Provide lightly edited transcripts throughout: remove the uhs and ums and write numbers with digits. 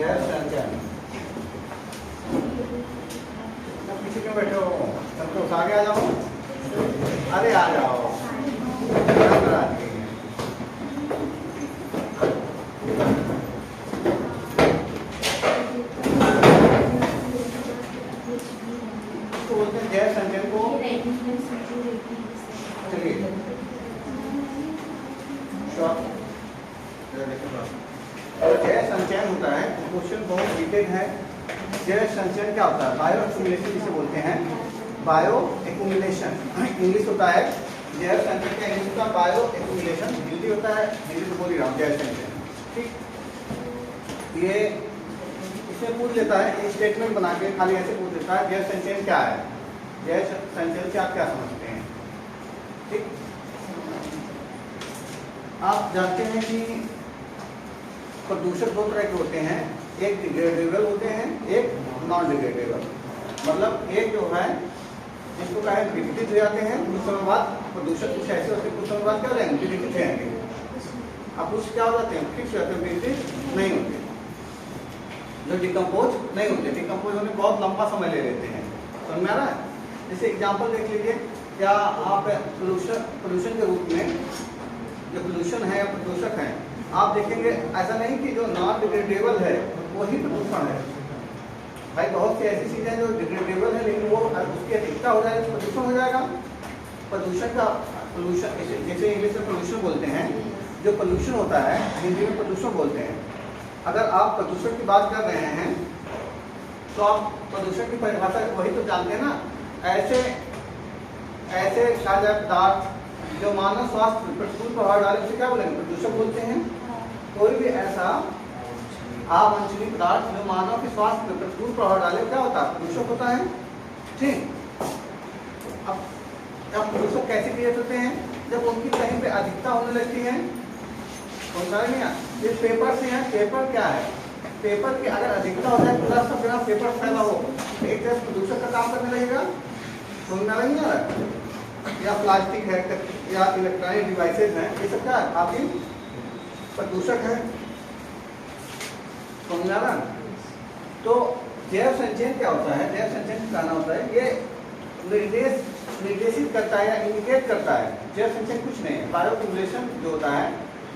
जय संचयन। पीछे क्यों बैठे हो? सबको आगे आ जाओ। अरे आ जाओ। तो बोलते हैं जय संचयन को। चलिए जय संचयन होता है, क्वेश्चन बहुत डिटेल है। जय संचयन क्या होता है? बायो एक्यूमुलेशन जिसे बोलते हैं, बायो एक्यूमुलेशन इंग्लिश होता है। जय संचयन का इंग्लिश होता है बायो एक्यूमुलेशन, हिंदी होता है, हिंदी तो बोल ही रहा हूँ, जय संचयन। ठीक, ये इसमें पूछ लेता है, एक स्टेटमेंट बना के खाली ऐसे पूछ लेता है जय संचयन क्या है, जय संचयन से आप क्या समझते हैं। ठीक, आप जानते हैं कि प्रदूषक दो तरह के होते हैं, एक डिग्रेडेबल होते हैं, एक नॉन डिग्रेडेबल। मतलब एक जो है जिसको कहें विघटित हो जाते हैं, कुछ समय बाद प्रदूषक कुछ ऐसे होते हैं, कुछ समय बाद क्या हो जाएंगे, विघटित हो जाएंगे। अब कुछ क्या हो जाते हैं, फिक्स हो जाते हैं, विघटित नहीं होते, जो डिकम्पोज नहीं होते। डिकम्पोज होने बहुत लंबा समय ले लेते हैं, समझ में आ रहा है? जैसे एग्जाम्पल देख लीजिए, क्या आप पोल्यूशन के रूप में जो पोल्यूशन है या प्रदूषक है, आप देखेंगे ऐसा नहीं कि जो नॉन डिग्रेडेबल है वही प्रदूषण है। भाई बहुत सी ऐसी चीजें जो डिग्रेडेबल है लेकिन वो उसकी अधिकता हो जाएगी तो प्रदूषण हो जाएगा। प्रदूषण का पोल्यूशन जैसे इंग्लिश में पोल्यूशन बोलते हैं, जो पोल्यूशन होता है हिंदी में प्रदूषण बोलते हैं। अगर आप प्रदूषण की बात कर रहे हैं तो आप प्रदूषण की परिभाषा वही तो जानते हैं ना, ऐसे शायद पदार्थ जो मानव स्वास्थ्य पर प्रतिकूल प्रभाव डाले उसे क्या बोलेंगे, प्रदूषक बोलते हैं। कोई भी ऐसा अवांछनीय पदार्थ जो मानव के स्वास्थ्य पर प्रतिकूल प्रभाव डाले क्या होता है, प्रदूषक होता है। ठीक, अब प्रदूषक कैसे क्रिएट होते हैं, जब उनकी कहीं पे अधिकता होने लगती है। ये पेपर से है, पेपर क्या है, पेपर की अगर अधिकता हो जाए पूरा सब जगह पेपर फैला हो तो एक तरह प्रदूषक का काम करने लगेगा, सुनना नहीं आ रहा। या प्लास्टिक है या इलेक्ट्रॉनिक डिवाइसेज हैं, ये सब क्या है, आपकी प्रदूषक है, समझ आ रहा। तो जैव संचयन क्या होता है, जैव संचयन कहना होता है ये निर्देशित करता है या इंडिकेट करता है। जैव संचयन कुछ नहीं है, बायो एक्यूमुलेशन जो होता है,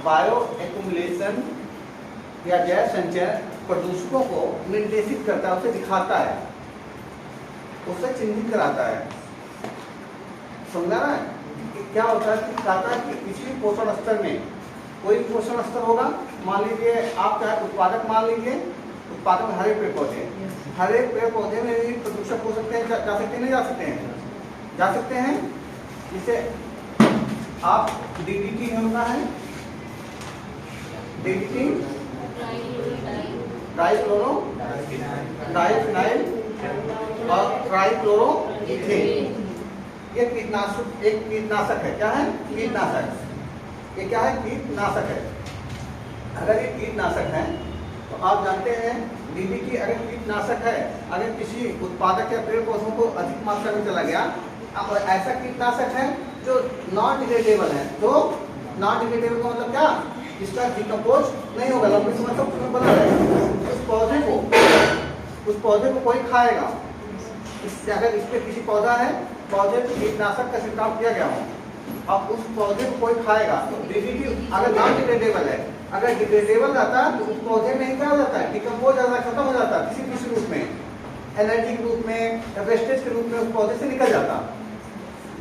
बायो एक्यूमुलेशन या जैव संचयन प्रदूषकों को निर्देशित करता है, उसे दिखाता है, उसे चिन्हित कराता है। समझा रहा है? क्या होता है कि कहता है कि किसी पोषण स्तर में कोई पोषण स्तर होगा, मान लीजिए आप चाहे उत्पादक, मान लीजिए उत्पादक में हरे पेड़ पौधे, हरे पेड़ पौधे में भी प्रदूषक हो सकते हैं, जा सकते हैं, नहीं जा सकते हैं, जा सकते हैं। जिसे आप डीडीटी होता है, डीडीटी डाइक्लोरो डाइफिनाइल और ट्राइक्लोरोइथेन, ये कीटनाशक, एक कीटनाशक है। क्या है, कीटनाशक। ये क्या है, कीटनाशक है। अगर ये कीटनाशक है तो आप जानते हैं डीडीटी अगर कीटनाशक है, अगर किसी उत्पादक या पेड़ पौधों को अधिक मात्रा में चला गया, और ऐसा कीटनाशक है जो नॉन डिग्रेडेबल है, जो नॉन डिग्रेडेबल का मतलब क्या, जिसका डिकम्पोज नहीं होगा, लंबे समय तक उसमें बना रहेगा, उस पौधे को कोई खाएगा। इससे अगर इस पे किसी पौधा है, पौधे पे कीटनाशक का छिड़काव किया गया हो, अब उस पौधे को कोई खाएगा तो डीडीटी अगर नॉन डिग्रेडेबल है, अगर डिग्रेडेबल रहता है तो उस पौधे में क्या हो जाता है, डिकम्पोज ज्यादा खत्म हो जाता है, किसी रूप में, एनर्जी के रूप में या वेस्टेज के रूप में उस पौधे से निकल जाता।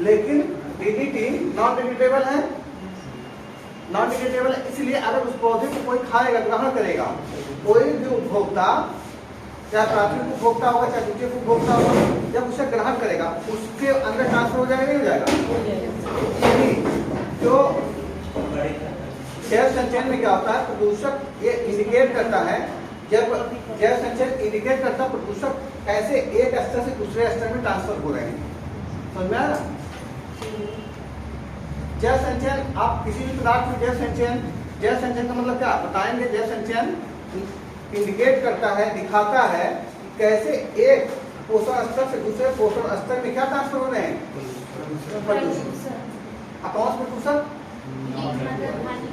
लेकिन डीडीटी नॉन डिग्रेडेबल है, नॉन डिग्रेडेबल है, इसलिए अगर उस पौधे को कोई खाएगा, ग्रहण करेगा, कोई भी उपभोक्ता, चाहे प्राथमिक उपभोक्ता होगा चाहे द्वितीय उपभोक्ता होगा, जब उसे ग्रहण करेगा उसके अंदर ट्रांसफर हो जाएगा, नहीं हो जाएगा। जो जैव संचयन में क्या होता है, प्रदूषक ये इंडिकेट करता है, जब जैव संचयन इंडिकेट करता है प्रदूषक कैसे एक स्तर से दूसरे स्तर में ट्रांसफर हो रहे हैं। समझ में आ रहा? जैव संचयन, आप किसी भी पदार्थ में जैव संचयन का मतलब क्या बताएंगे। जैव संचयन इंडिकेट करता है, दिखाता है कैसे एक पोषण स्तर से दूसरे पोषण स्तर में क्या ट्रांसफर हो रहे हैं, प्रदूषण। कौन प्रदूषण,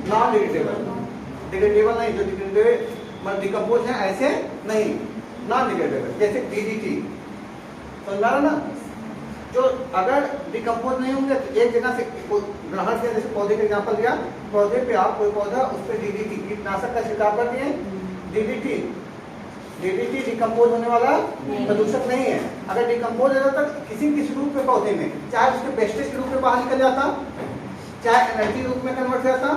नॉन डिग्रेडेबल, डिग्रेडेबल नहीं, जो मतलब डिकम्पोज है, ऐसे नहीं, नॉन डिग्रेडेबल। जैसे DDT, समझ रहा ना, जो अगर डिकम्पोज नहीं होंगे तो एक जगह से ग्रहण किया, जैसे पौधे का एग्जाम्पल दिया, पौधे पे आप कोई पौधा, उस पर DDT कीटनाशक का छिड़काव कर दिए, DDT डिकम्पोज होने वाला प्रदूषक नहीं है। अगर डिकम्पोज हो जाता किसी किसी रूप में पौधे में, चाहे उसके वेस्टेज के रूप में बाहर निकल जाता, चाहे एनर्जी रूप में कन्वर्ट हो जाता,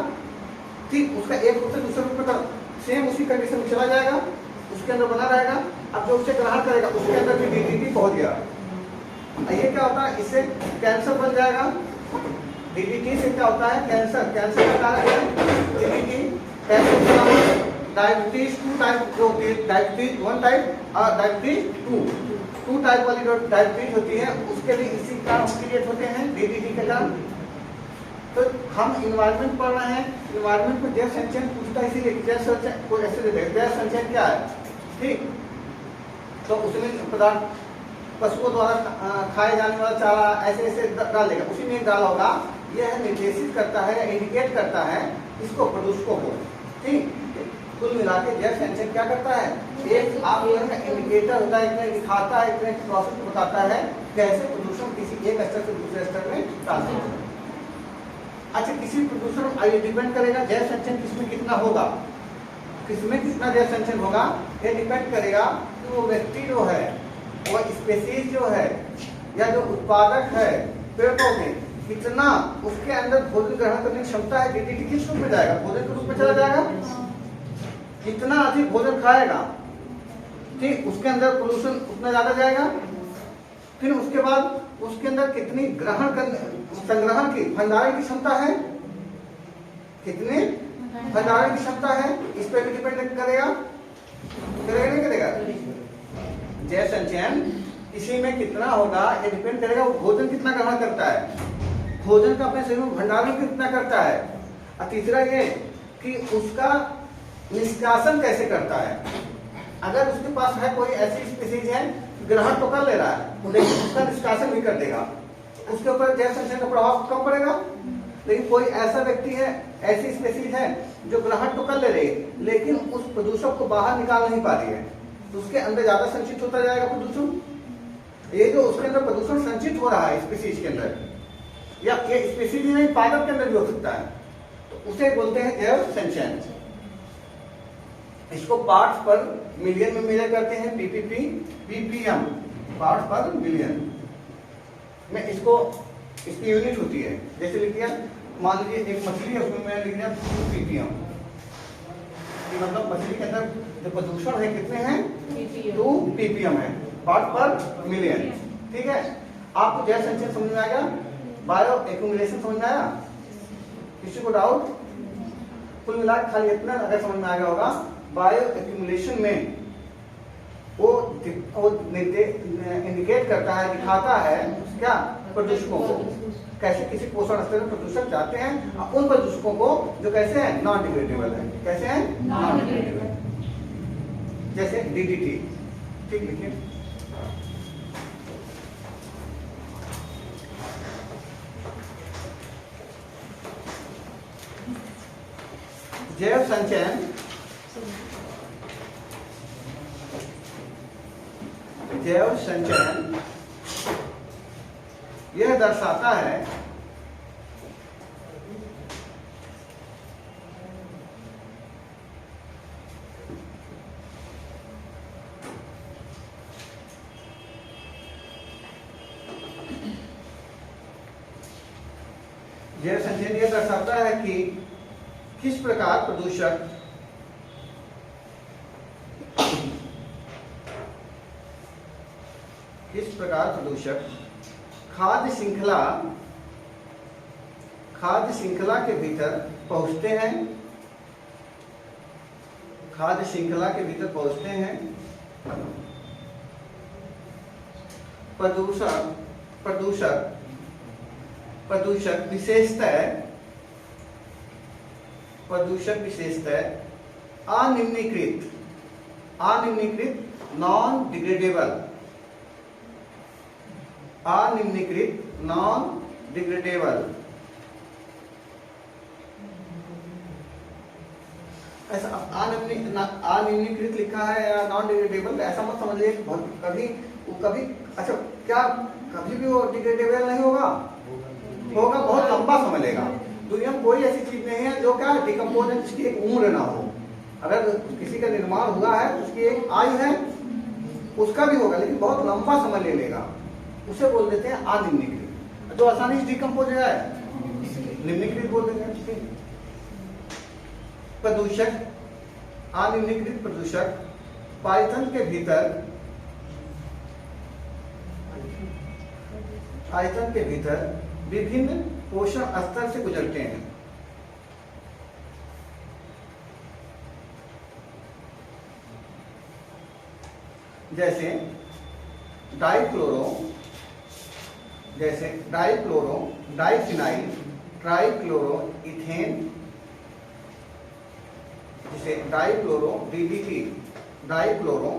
ठीक, उसका एक रूप से दूसरे रूप में सेम उसी कंडीशन में चला जाएगा, उसके अंदर बना रहेगा। अब जो उसे ग्रहण करेगा उसके अंदर भी DDT पहुंच गया, ये क्या होता है, इससे कैंसर बन जाएगा। DDT से क्या होता है, कैंसर, कैंसर का कारण है DDT। कैंसर, डायबिटीज 2 टाइप जो डायबिटीज 1 टाइप और डायबिटीज 2 टाइप वाली जो डायबिटीज होती है उसके लिए इसी कारण क्रिएट होते हैं DDT के कारण। तो हम इन्वायरमेंट पढ़ रहे हैं, इन्वायरमेंट में जैव संचयन पूछता है, इसीलिए जैव संचयन को ऐसे देते हैं, जैव संचयन क्या है, ठीक। तो उसमें पदार्थ पशुओं द्वारा खाए जाने वाला चारा ऐसे ऐसे डाल देगा, उसी में डाला होगा। यह निर्देशित करता है, इंडिकेट करता है इसको, प्रदूषकों को, ठीक। कुल मिला के जैव संचयन क्या करता है, एक आप इंडिकेटर होता है, इतना दिखाता है, इतने प्रोसेस बताता है कैसे प्रदूषण किसी एक स्तर से दूसरे स्तर में ट्रांसफर होगा। अच्छा, किसी प्रदूषण डिपेंड करेगा जैव संचयन किसमें कितना होगा, किसमें कितना जैव संचयन होगा, ये डिपेंड करेगा कि वो व्यक्ति जो है, वो स्पेसीज जो है या जो उत्पादक है पेड़ पौधे, कितना उसके अंदर भोजन ग्रहण करने की क्षमता है। DDT किस रूप में जाएगा, भोजन के रूप में चला जाएगा, कितना अधिक भोजन खाएगा, ठीक, उसके अंदर पोल्यूशन उतना ज्यादा जाएगा। फिर उसके बाद उसके अंदर कितनी ग्रहण करने, संग्रहण की, भंडारण की क्षमता है, कितनी भंडारण की क्षमता है, इस पर भी डिपेंड करेगा, करेगा नहीं करेगा। जैव संचयन इसी में कितना होगा, ये डिपेंड करेगा वो भोजन कितना ग्रहण करता है, भोजन का अपने शरीर में भंडारण कितना करता है, और तीसरा ये कि उसका निष्कासन कैसे करता है। अगर उसके पास है कोई ऐसी स्पीसीज है ग्रहण तो कर ले रहा है, लेकिन उसका निष्कासन भी कर देगा, उसके ऊपर जैव संचयन का प्रभाव कम पड़ेगा। लेकिन कोई ऐसा व्यक्ति है, ऐसी स्पीसीज है जो ग्रहण तो कर ले रही है लेकिन उस प्रदूषक को बाहर निकाल नहीं पा रही है, तो उसके अंदर ज्यादा संचित होता जाएगा प्रदूषण। ये जो उसके अंदर प्रदूषण संचित हो रहा है स्पीसीज के अंदर, या ये स्पीसीज नहीं पादप के अंदर भी हो सकता है, तो उसे बोलते हैं जैव संचयन। इसको पार्ट्स पर मिलियन में मेजर करते हैं, ppm, पार्ट्स पर मिलियन में इसको, इसकी यूनिट होती है। जैसे लिख दिया, मान लीजिए एक मछली है, उसमें मैंने लिख दिया 2 ppm, मतलब मछली के अंदर जो प्रदूषण है कितने हैं, 2 ppm है, पार्ट पर मिलियन, ठीक है। आपको जैव संचयन समझ में आ गया, बायो एक्यूमुलेशन समझ में आया, किसी को डाउट? कुल मिला खाली इतना अगर समझ में आ गया होगा, बायो एक्यूमुलेशन में वो इंडिकेट करता है, दिखाता है क्या, प्रदूषकों को, कैसे किसी पोषण स्तर में प्रदूषक जाते हैं, उन प्रदूषकों को जो कैसे हैं, नॉन डिग्रेडेबल है, कैसे हैं, नॉन डिग्रेडेबल, जैसे DDT, ठीक, लिखिए। जैव संचयन, जैव संचयन यह दर्शाता है जैव संचयन यह दर्शाता है कि किस प्रकार प्रदूषक खाद्य श्रृंखला के भीतर पहुंचते हैं, खाद्य श्रृंखला के भीतर पहुंचते हैं। प्रदूषक विशेषतः अनिम्नीकृत नॉन डिग्रेडेबल ऐसा अनिम्नीकृत लिखा है या नॉन डिग्रेडेबल, ऐसा मत समझिए कभी कभी अच्छा क्या कभी भी वो डिग्रेडेबल नहीं होगा, होगा, बहुत लंबा समय लेगा। दुनिया में कोई ऐसी चीज नहीं है जो क्या डिकम्पोज है जिसकी एक उम्र ना हो। अगर किसी का निर्माण हुआ है उसकी एक आयु है, उसका भी होगा लेकिन बहुत लंबा समय ले लेगा, उसे बोल देते हैं अनिम्नीकृत। जो आसानी से डिकम्पोज है निम्नीकृत बोल देंगे। प्रदूषक, अनिम्नीकृत प्रदूषक पाइथन के भीतर विभिन्न पोषण स्तर से गुजरते हैं। जैसे डाइक्लोरो, डाइफिनाइल, ट्राइक्लोरो इथेन, जिसे dichloro DDT, dichloro,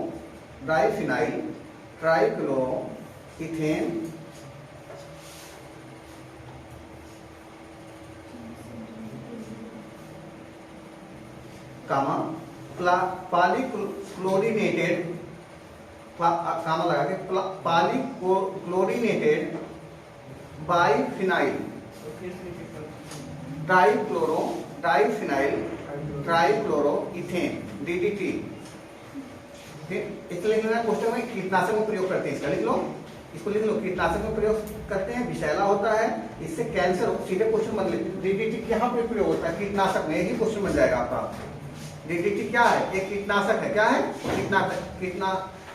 diphenyl, trichloro ethane, comma polychlorinated, comma लगा के polychlorinated biphenyl, dichloro, diphenyl, trichloro ethane DDT। इसलिए क्वेश्चन में कीटनाशक में प्रयोग करते हैं, इसका लिख लो, इसको लिख लो, कीटनाशक में प्रयोग करते हैं, विषैला होता है, इससे कैंसर, सीधे क्वेश्चन बन ले। DDT यहाँ पे प्रयोग होता है कीटनाशक में, यही क्वेश्चन बन जाएगा आपका। DDT क्या है? एक कीटनाशक है। क्या है?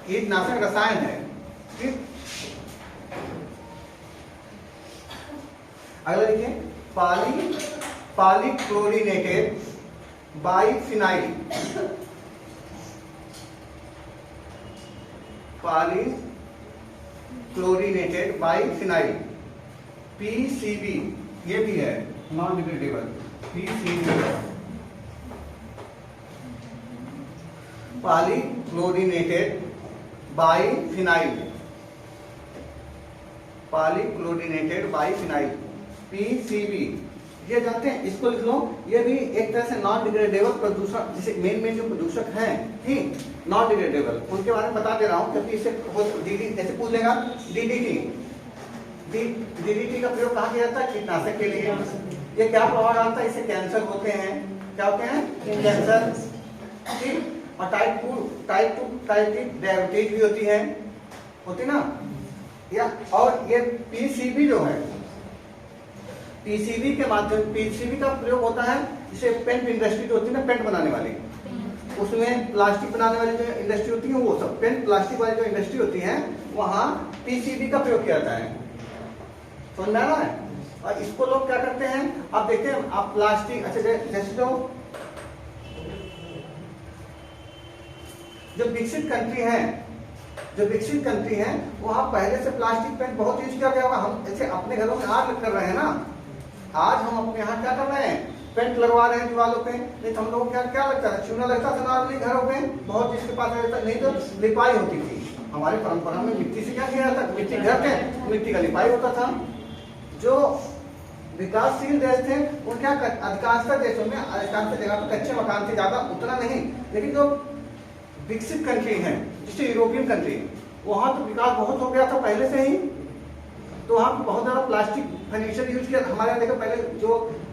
कीटनाशक रसायन है। ठीक, अगला देखिए polychlorinated biphenyl, polychlorinated biphenyl PCB, ये भी है non degradable. PCB polychlorinated biphenyl, PCB, ये जानते हैं, इसको लिख लो। ये भी एक तरह से नॉन डिग्रेडेबल प्रदूषक, जैसे मेन जो प्रदूषक हैं, ठीक, नॉन डिग्रेडेबल, उनके बारे में बता दे रहा हूँ, क्योंकि इसे जैसे पूछ लेगा DDT का प्रयोग कहाँ किया जाता है? कीटनाशक के लिए। ये क्या प्रभाव डालता है? इससे कैंसर होते हैं। क्या होते हैं? कैंसर। ठीक, और टाइप 2 डायबिटीज भी होती ना, या और ये PCB जो है, PCB के माध्यम, PCB का प्रयोग होता है, जिसे पेंट इंडस्ट्री जो होती है ना, पेंट बनाने वाली, उसमें प्लास्टिक बनाने वाली जो इंडस्ट्री होती है, वो सब पेंट प्लास्टिक वाली जो इंडस्ट्री होती है, वहां PCB का प्रयोग किया जाता है। समझ में आ रहा है? और इसको लोग क्या करते हैं, आप देखते हैं, आप प्लास्टिक, अच्छा जैसे जो विकसित कंट्री है, वहां पहले से प्लास्टिक पेंट बहुत यूज किया गया होगा। हम जैसे अपने घरों में आज कर रहे हैं ना, आज हम अपने यहाँ क्या कर रहे हैं, पेंट लगवा रहे हैं दीवारों पे। नहीं तो हम लोग क्या लगता था, चूना लगता था नॉर्मली घरों पे, बहुत जिसके पास रहता, नहीं तो लिपाई होती थी। हमारी परंपरा में मिट्टी से क्या किया जाता, मिट्टी घर पे मिट्टी का लिपाई होता था। जो विकासशील देश थे, उनके अधिकांशतः देशों में अधिकांश जगह पर कच्चे मकान थे, ज्यादा उतना नहीं। लेकिन जो विकसित कंट्री है, जैसे यूरोपियन कंट्री, वहां तो विकास बहुत हो गया था पहले से ही, तो वहां बहुत ज्यादा प्लास्टिक फर्नीचर यूज किया। हमारे यहाँ देखो, पहले जो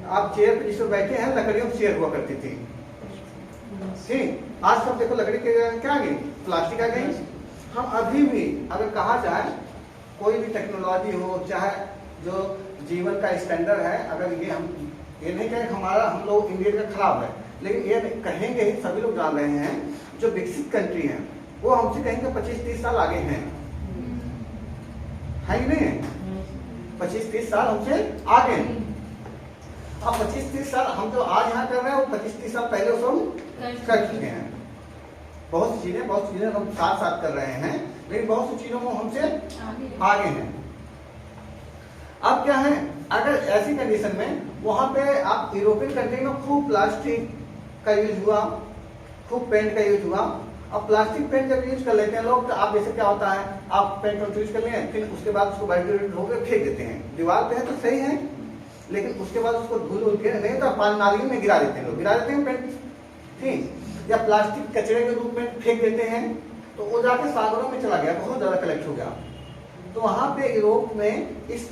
आप चेयर पे जिस पर बैठे हैं, लकड़ियों की चेयर हुआ करती थी, ठीक, आज सब देखो लकड़ी के क्या आ गई, प्लास्टिक आ गई। हम अभी भी अगर कहा जाए, कोई भी टेक्नोलॉजी हो, चाहे जो जीवन का स्टैंडर्ड है, अगर ये हम ये नहीं कहें हम लोग इंडिया का खराब है, लेकिन ये कहेंगे ही, सभी लोग जान रहे हैं, जो विकसित कंट्री है वो हमसे कहेंगे 25-30 साल आगे हैं, है कि नहीं? 25-30 साल हमसे आगे हैं। अब 25-30 साल हम जो आज यहाँ कर रहे हैं, वो 25-30 साल पहले उसको हम कर चुके हैं। बहुत सी चीजें हम साथ कर रहे हैं, लेकिन बहुत सी चीजों में हमसे आगे हैं। अब क्या है, अगर ऐसी कंडीशन में वहां पे आप यूरोपियन कंट्री में खूब प्लास्टिक का यूज हुआ, खूब पेंट का यूज हुआ। अब प्लास्टिक पेंट जब यूज कर लेते हैं लोग, तो आप जैसे क्या होता है, आप पेंट यूज कर लिए, फिर उसके बाद उसको बायोडिग्रेडेबल होकर फेंक देते हैं दीवार पे, है तो सही है, लेकिन उसके बाद उसको धुल के नहीं तो पानी नाली में गिरा देते हैं लोग, गिरा देते हैं पेंट, ठीक, या प्लास्टिक कचरे के रूप में फेंक देते हैं तो वो जाके सागरों में चला गया, बहुत ज्यादा कलेक्ट हो गया। तो वहां पे यूरोप में इस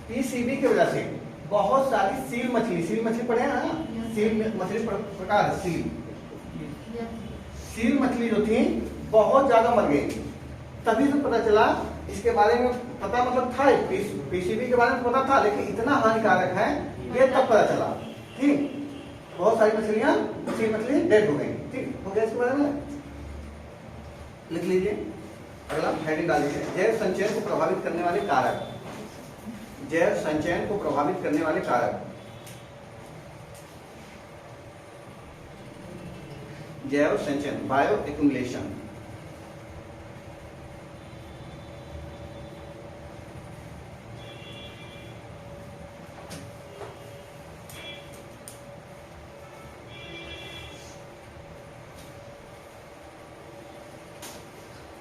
पीसीबी की वजह से बहुत सारी सील मछली पढ़े हैं ना, सील मछली प्रकार सील मछली जो थी बहुत ज्यादा मर गई। तभी से पता चला, इसके बारे में पता मतलब था, पीसीबी के बारे में पता था, लेकिन इतना हानिकारक है ये तब पता चला। ठीक, बहुत सारी मछलियां, सील मछली डेड हो गई। ठीक हो गया, इसके बारे में लिख लीजिए। अगला हेडिंग डाल लीजिए, जैव संचयन को प्रभावित करने वाले कारक। जैव संचयन को प्रभावित करने वाले कारक, जैव संचयन, बायो एक्युमुलेशन।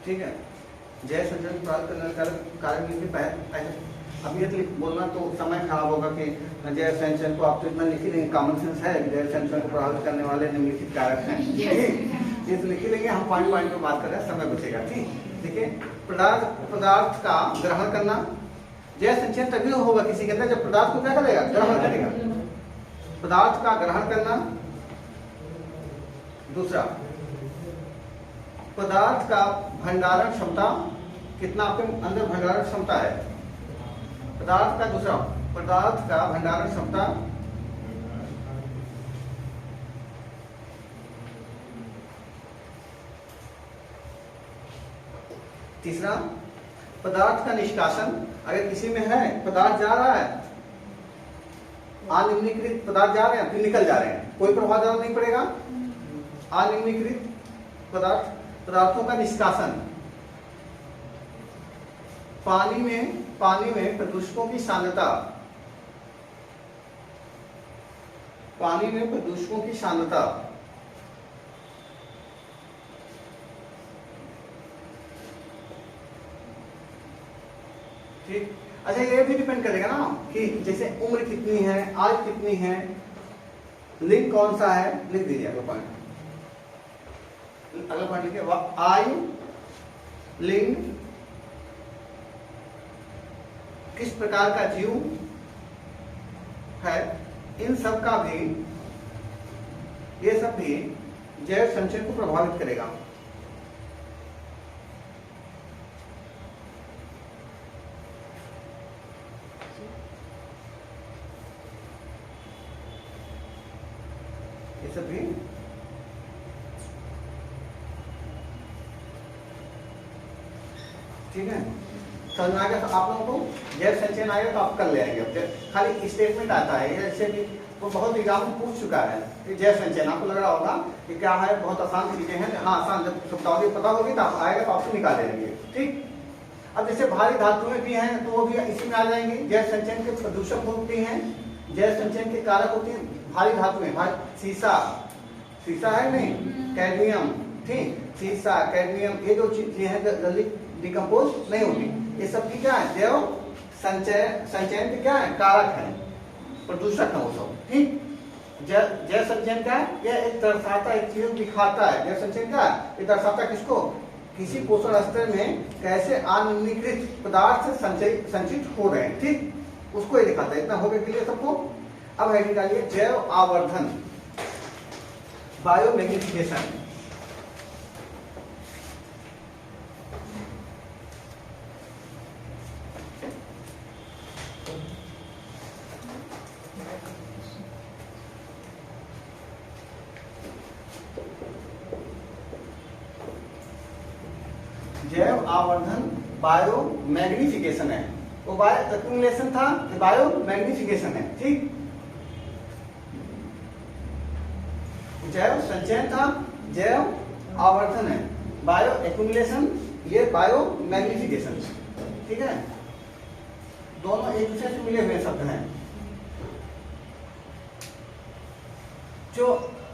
ठीक है, जैव संचयन को प्रभावित करने वाले कारक लिखिए। अब ये बोलना तो समय खराब होगा कि जैव संचयन को आप तो इतना लिख ही लेंगे, कॉमन सेंस है कि जैव संचयन को प्रभावित करने वाले निम्नलिखित कारक हैं। ठीक, ये तो लिख ही लेंगे, हम पॉइंट पॉइंट पे बात कर रहे हैं, समय बचेगा। ठीक, देखिए, पदार्थ का ग्रहण करना। जैव संचयन तभी होगा किसी के अंदर जब पदार्थ को क्या करेगा, ग्रहण करेगा। पदार्थ का ग्रहण करना। दूसरा, पदार्थ का भंडारण क्षमता, कितना आपके अंदर भंडारण क्षमता है पदार्थ का। दूसरा, पदार्थ का भंडारण क्षमता। तीसरा, पदार्थ का निष्कासन, अगर किसी में है पदार्थ जा रहा है, अनिम्नीकृत पदार्थ जा रहे हैं फिर निकल जा रहे हैं, कोई प्रभाव ज्यादा नहीं पड़ेगा। अनिम्नीकृत पदार्थों का निष्कासन। पानी में प्रदूषकों की सांद्रता, पानी में प्रदूषकों की सांद्रता। ठीक, अच्छा ये भी डिपेंड करेगा ना कि जैसे उम्र कितनी है, आयु कितनी है, लिंग कौन सा है, लिख दीजिए अगला पॉइंट। अगला पॉइंट लिखिए, आयु, लिंग, किस प्रकार का जीव है, इन सब का भी, ये सब भी जैव संचयन को प्रभावित करेगा। ये सब भी ठीक है। समझ में आ गया तो आप लोगों को जैव संचयन आएगा तो आप कर ले आएंगे। अब खाली स्टेटमेंट आता है, जैसे कि वो बहुत एग्जाम में पूछ चुका है कि जैव संचयन, आपको लग रहा होगा कि क्या है, बहुत आसान चीजें हैं। हाँ आसान, जब शब्दावली पता होगी तो आप आएगा तो आपको निकाल लेंगे। ठीक, अब जैसे भारी धातुएं भी हैं तो वो भी इसी में आ जाएंगे। जैव संचयन के प्रदूषक होते हैं, जैव संचयन के कारक होते हैं भारी धातुएं, शीशा है नहीं, कैडमियम। ठीक, शीशा, कैडमियम, ये जो चीजें हैं जल्दी डिकम्पोज नहीं होती, ये सब की क्या है, जैव संचयन के क्या है, कारक है, प्रदूषक है वो सब। ठीक, जैव संचयन क्या है, ये एक दर्शाता, एक चीज दिखाता है। जैव संचयन क्या है, ये दर्शाता किसको, किसी पोषण स्तर में कैसे अनिम्नीकृत पदार्थ संचित हो रहे हैं। ठीक, उसको ये दिखाता है। इतना हो गया क्लियर सबको। अब हेडिंग डालिए, जैव आवर्धन, बायोमैग्निफिकेशन। जैव आवर्धन बायो मैग्निफिकेशन है, वो बायो एक्युमुलेशन था, ये बायो मैग्निफिकेशन है। ठीक, जैव संचयन था, जैव आवर्धन है, बायो एक्युमुलेशन, ये बायो मैग्निफिकेशन। ठीक है, दोनों एक दूसरे से मिले हुए शब्द हैं। जो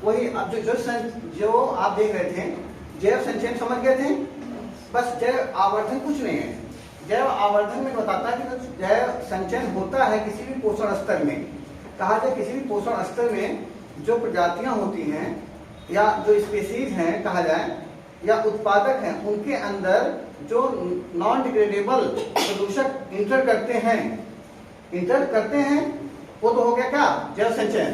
वही अब जो आप देख रहे थे, जैव संचयन समझ गए थे, बस जैव आवर्धन कुछ नहीं है। जैव आवर्धन में बताता है कि जैव संचयन होता है किसी भी पोषण स्तर में। कहा जाए किसी भी पोषण स्तर में जो प्रजातियां होती हैं या जो स्पीसीज हैं कहा जाए या उत्पादक हैं, उनके अंदर जो नॉन डिग्रेडेबल प्रदूषक इंटर करते हैं, वो तो हो गया क्या, जैव संचयन।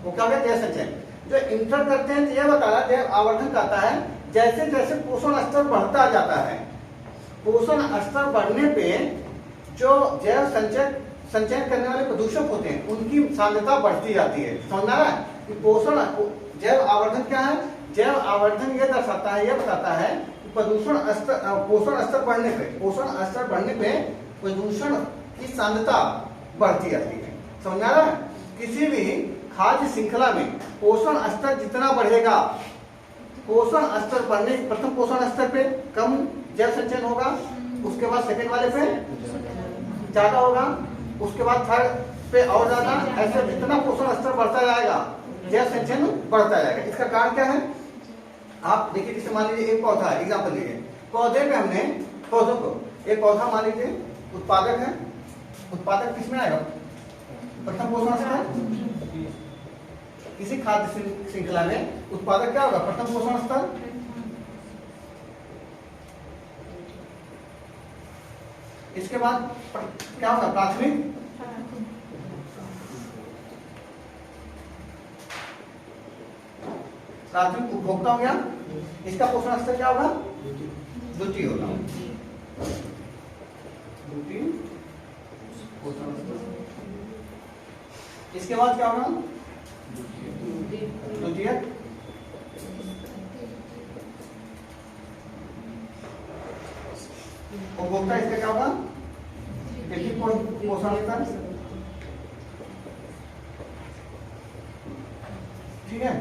वो क्या हो गया, जैव संचयन। जो इंटर करते हैं तो यह बताया, जैव आवर्धन कहता है जैसे जैसे पोषण स्तर बढ़ता जाता है, पोषण स्तर बढ़ने पे जो जैव संचयन करने वाले प्रदूषक होते हैं उनकी सांद्रता बढ़ती जाती है। समझ आ रहा है कि पोषण जैव आवर्धन क्या है? जैव आवर्धन यह दर्शाता है, यह बताता है कि पोषण स्तर बढ़ने पे प्रदूषण की सांद्रता बढ़ती जाती है। समझ आ रहा है? किसी भी खाद्य श्रृंखला में पोषण स्तर जितना बढ़ेगा, पोषण स्तर बढ़ने, प्रथम पोषण स्तर पे कम जैव संचयन होगा, उसके बाद सेकंड वाले पे ज्यादा होगा, उसके बाद थर्ड पे और ज्यादा, ऐसे जितना पोषण स्तर बढ़ता जाएगा जैव संचयन बढ़ता जाएगा। इसका कारण क्या है? आप देखिए, जैसे मान लीजिए एक पौधा है, एग्जाम्पल लीजिए, पौधे पे हमने पौधों को, एक पौधा मान लीजिए उत्पादक है, उत्पादक किसमें आएगा? प्रथम पोषण स्तर। किसी खाद्य श्रृंखला में उत्पादक क्या होगा? प्रथम पोषण स्तर। इसके बाद क्या होगा? प्राथमिक। प्राथमिक उपभोक्ता हो गया। इसका पोषण स्तर क्या होगा? द्वितीय होगा। द्वितीय पोषण स्तर। इसके बाद क्या होगा? द्वितीयक। उपभोक्ता इसका क्या होगा? तृतीय पोषण स्तर। ठीक है।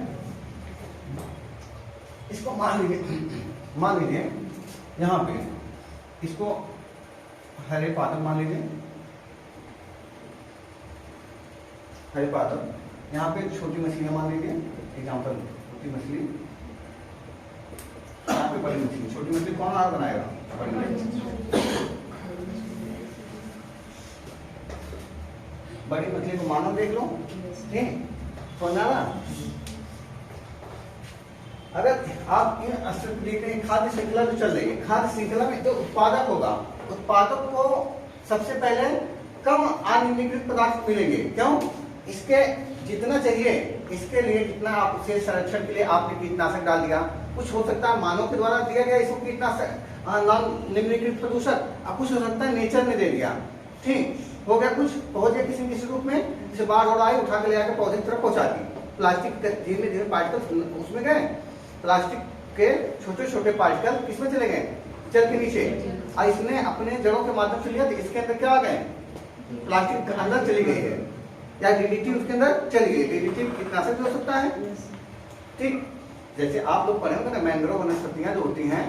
इसको मान लीजिए यहाँ पे इसको हरे पादप मान लीजिए, हरे पादप। यहाँ पे छोटी मछलियां मान लीजिए, एग्जाम्पल छोटी मछली, यहाँ पे बड़ी मछली। छोटी मछली कौन आहार बनाएगा? बड़ी मछली। बड़ी मछली को मानव देख लो, ठीक, समझा ना? अगर आप इन देख रहे हैं खाद्य श्रृंखला जो चल रही है, खाद्य श्रृंखला में जो उत्पादक होगा, उत्पादक को सबसे पहले कम अनियमित पदार्थ मिलेंगे। क्यों? इसके जितना चाहिए, इसके लिए जितना आप उसे संरक्षण के लिए आपने कीटनाशक डाल दिया, कुछ हो सकता है मानव के द्वारा दिया गया इसको कीटनाशक, निम्नलिखित प्रदूषक, अब कुछ हो सकता है नेचर ने दे दिया, ठीक हो गया, कुछ पहुंच गया किसी किसी रूप में, जैसे बाढ़ और आई उठा के ले आकर पौधे की तरफ पहुंचा दी। प्लास्टिक धीरे धीरे पार्टिकल उसमें गए, प्लास्टिक के छोटे छोटे पार्टिकल किसमें चले गए? जल के नीचे। और इसने अपने जड़ों के माध्यम से लिया तो इसके अंदर क्या आ गए? प्लास्टिक के अंदर चली गई है, या डीडीटी उसके अंदर चली गई। डीडीटी कीटनाशक भी हो सकता है, ठीक। जैसे आप लोग पढ़े होंगे ना, मैंग्रोव वनस्पतियां जो होती हैं,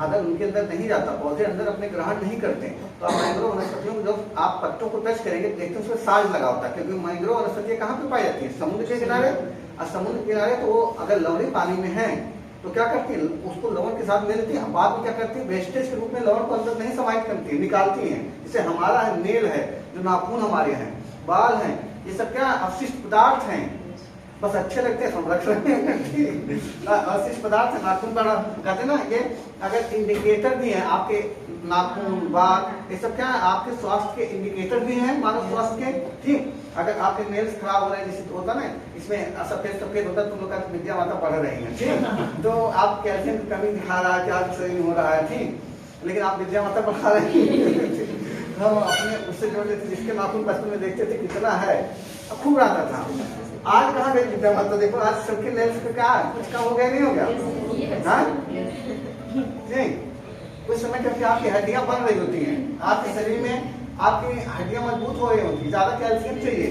अगर उनके अंदर नहीं जाता, पौधे अंदर अपने ग्रहण नहीं करते, तो आप मैंग्रोव वनस्पतियों को जब आप पत्तों को टच करेंगे देखते हैं उसमें साज लगा होता है, क्योंकि मैंग्रोव वनस्पतियां कहाँ पे पाई जाती है? समुद्र के किनारे। और समुद्र के किनारे तो वो अगर लवणीय पानी में है तो क्या करती है? उसको लवण के साथ ले लेती है, बाद में क्या करती है? वेस्टेज के रूप में लवण को अंदर नहीं समाहित करती है, निकालती है। जैसे हमारा है नेल है, जो नाखून हमारे हैं, बाल हैं, ये सब क्या अवशिष्ट पदार्थ हैं, बस अच्छे लगते हैं, संरक्षण अवशिष्ट पदार्थ नाखून पर कहते हैं ना। ये अगर इंडिकेटर भी है आपके नाखून, बाल, ये सब क्या आपके स्वास्थ्य के इंडिकेटर भी हैं, मानव स्वास्थ्य के, ठीक। अगर आपके नेल्स खराब हो रहे हैं, जैसे होता ना, इसमें सफेद सफेद होता है, तुम लोग का विद्या माता पढ़ रही है, ठीक, तो आप कैल्शियम की कमी दिखा रहा है कि आज सही हो रहा है, ठीक, लेकिन आप विद्या माता पढ़ा रहे हैं। हम अपने उससे जोड़ लेते, जिसके नाखून बचपन में देखते थे कितना है, अब खूब रहता था। आज कहाँ गई विद्या माता? देखो आज सबके नेल्स पे क्या है, कुछ कम हो गया, नहीं हो गया? हाँ नहीं, कुछ समय क्योंकि आपकी हड्डियां बन रही होती हैं, आपके शरीर में आपकी हड्डियां मजबूत हो रही होती, ज्यादा कैल्शियम चाहिए,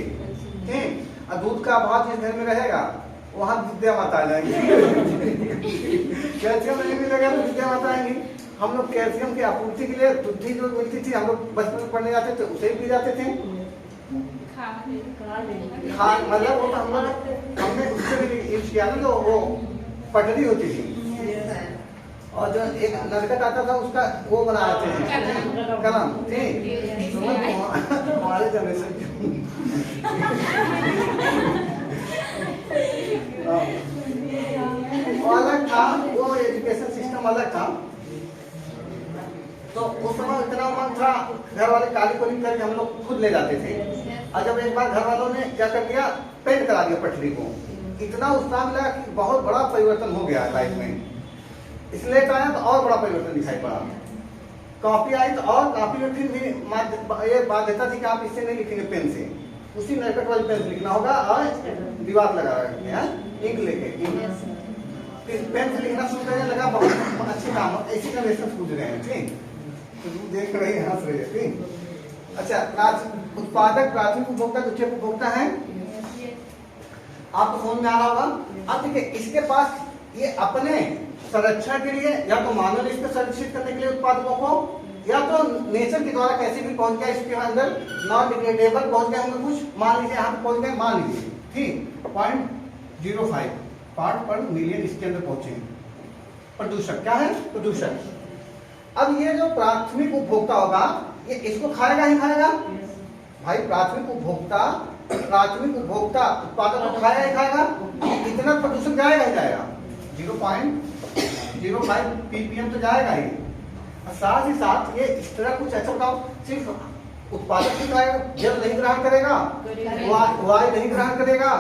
ठीक। और दूध का अभाव जिस घर में रहेगा वहां विद्या माता आ जाएंगी। कैल्शियम नहीं मिलेगा तो विद्या माता आएंगी। हम लोग कैल्शियम की आपूर्ति के लिए दूधी जो मिलती थी, हम लोग बचपन में पढ़ने जाते थे, उसे ही पी जाते थे। हाँ, मतलब वो तो हमने उससे भी यूज किया ना, तो वो पटरी होती थी, और जो एक नलकट आता था उसका वो बनाए थे कलम, ठीक। हमारे जनरेशन था वो एजुकेशन सिस्टम अलग था, तो उस समय इतना उमंग था, घर वाले काली कोलिंग करके हम लोग खुद ले जाते थे। और जब एक बार घर वालों ने क्या कर दिया, पेंट करा दिया पटरी को, इतना उत्साह मिला कि बहुत बड़ा परिवर्तन हो गया लाइफ में। स्लेट आया तो और बड़ा परिवर्तन दिखाई पड़ा। कॉपी आई तो और कॉपी में फिर भी ये बाध्यता थी कि आप इससे नहीं लिखेंगे पेन से, उसी नरकट वाली पेन से लिखना होगा और दीवार लगा रखेंगे इंक लेके, फिर पेन से लिखना शुरू करने लगा। बहुत अच्छे काम, ऐसी जनरेशन पूछ रहे हैं, ठीक देख रहे हैं, हंस रहे हैं, ठीक। अच्छा, उत्पादक प्राथमिक उपभोक्ता द्वितीयक उपभोक्ता है, आपको समझ में आ रहा होगा। अब देखिए इसके पास ये अपने संरक्षण के लिए या तो मानव इसको संरक्षित करने के लिए उत्पादकों को, या तो नेचर के द्वारा कैसे भी पहुंच गया इसके अंदर नॉन डिग्रेडेबल पहुंच गए होंगे कुछ, मान लीजिए यहाँ पे पहुंच गए, मान लीजिए ठीक 0.05 पार्ट पर मिलियन इसके अंदर पहुंचे। प्रदूषक क्या है? प्रदूषक। अब ये जो प्राथमिक उपभोक्ता होगा ये इसको खाएगा ही खाएगा भाई। प्राथमिक उपभोक्ता उत्पादक को खाएगा ही खाएगा, इतना प्रदूषण जाएगा ही जाएगा, 0.05 ppm तो जाएगा ही। साथ ही साथ ये इस तरह कुछ ऐसा काम सिर्फ उत्पादक ही खाएगा, जल नहीं ग्रहण करेगा, वायु नहीं ग्रहण करेगा,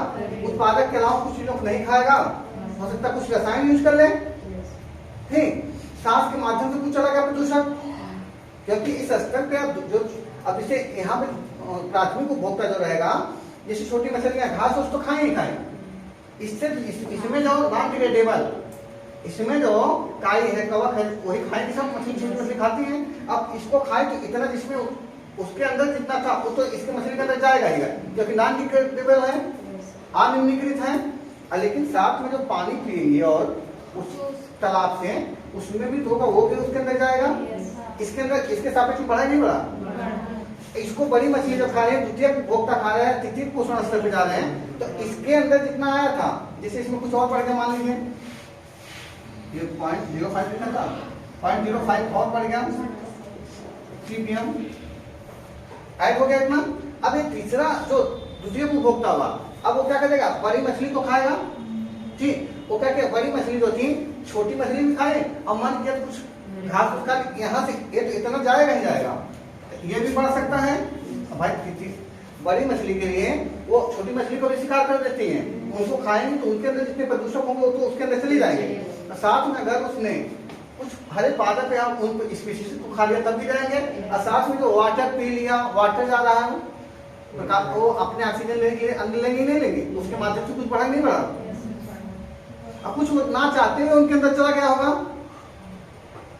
उत्पादक के अलावा कुछ लोग नहीं खाएगा, हो सकता कुछ रसायन यूज कर ले, ठीक। सांस के माध्यम से कुछ चला गया प्रदूषण, क्योंकि इस स्तर पे जो अब जैसे यहाँ पे प्राथमिक उपभोक्ता जो रहेगा, जैसे छोटी मछलियां घास उसको खाए ही खाए, इससे इसमें जो नॉन डिग्रेडेबल, इसमें जो काई है, कवक है, वही खाएगी, सब मछली छोटी मछली खाती है। अब इसको खाए तो इतना जिसमें उसके अंदर जितना था वो तो इसके मछली के अंदर जाएगा ही, क्योंकि नॉन डिग्रेडेबल है, अनिम्नीकृत है। लेकिन साथ में जो पानी पिएंगे और उस तालाब से, उसमें भी होगा, वो भी उसके अंदर जाएगा। इसके अंदर इसके सापेक्ष बढ़ा नहीं बढ़ा। इसको बड़ी मछली जो खा रहे हैं, द्वितीय उपभोक्ता खा रहे हैं, तृतीय पोषण स्तर पे जा रहे हैं, तो इसके अंदर जितना आया था, जैसे इसमें कुछ और बढ़ गया, मान लीजिए ये 0.05 लिखा था, 0.05 और बढ़ गया, ppm ऐड हो गया इतना। अब ये तीसरा जो द्वितीय उपभोक्ता हुआ, अब वो क्या करेगा, बड़ी मछली को खाएगा, ठीक। वो क्या क्या बड़ी मछली जो थी, छोटी मछली भी खाए, और मन किया तो कुछ घास उसका यहाँ से ये तो इतना जाएगा ही जाएगा, ये भी बढ़ सकता है भाई। बड़ी मछली के लिए वो छोटी मछली को भी शिकार कर देती हैं, उनको खाएंगे तो उनके अंदर जितने प्रदूषक होंगे तो उसके अंदर चले जाएंगे। साथ में अगर उसने कुछ हरे पादप या उन स्पीशीज को खा लिया तब भी जाएंगे, और साथ में जो वाटर पी लिया, वाटर जा रहा है वो अपने ऑक्सीजन लेंगे, अंदर लेंगे नहीं लेंगे, उसके माध्यम से कुछ बढ़ा नहीं बढ़ा। अब कुछ ना चाहते हुए उनके अंदर चला गया होगा,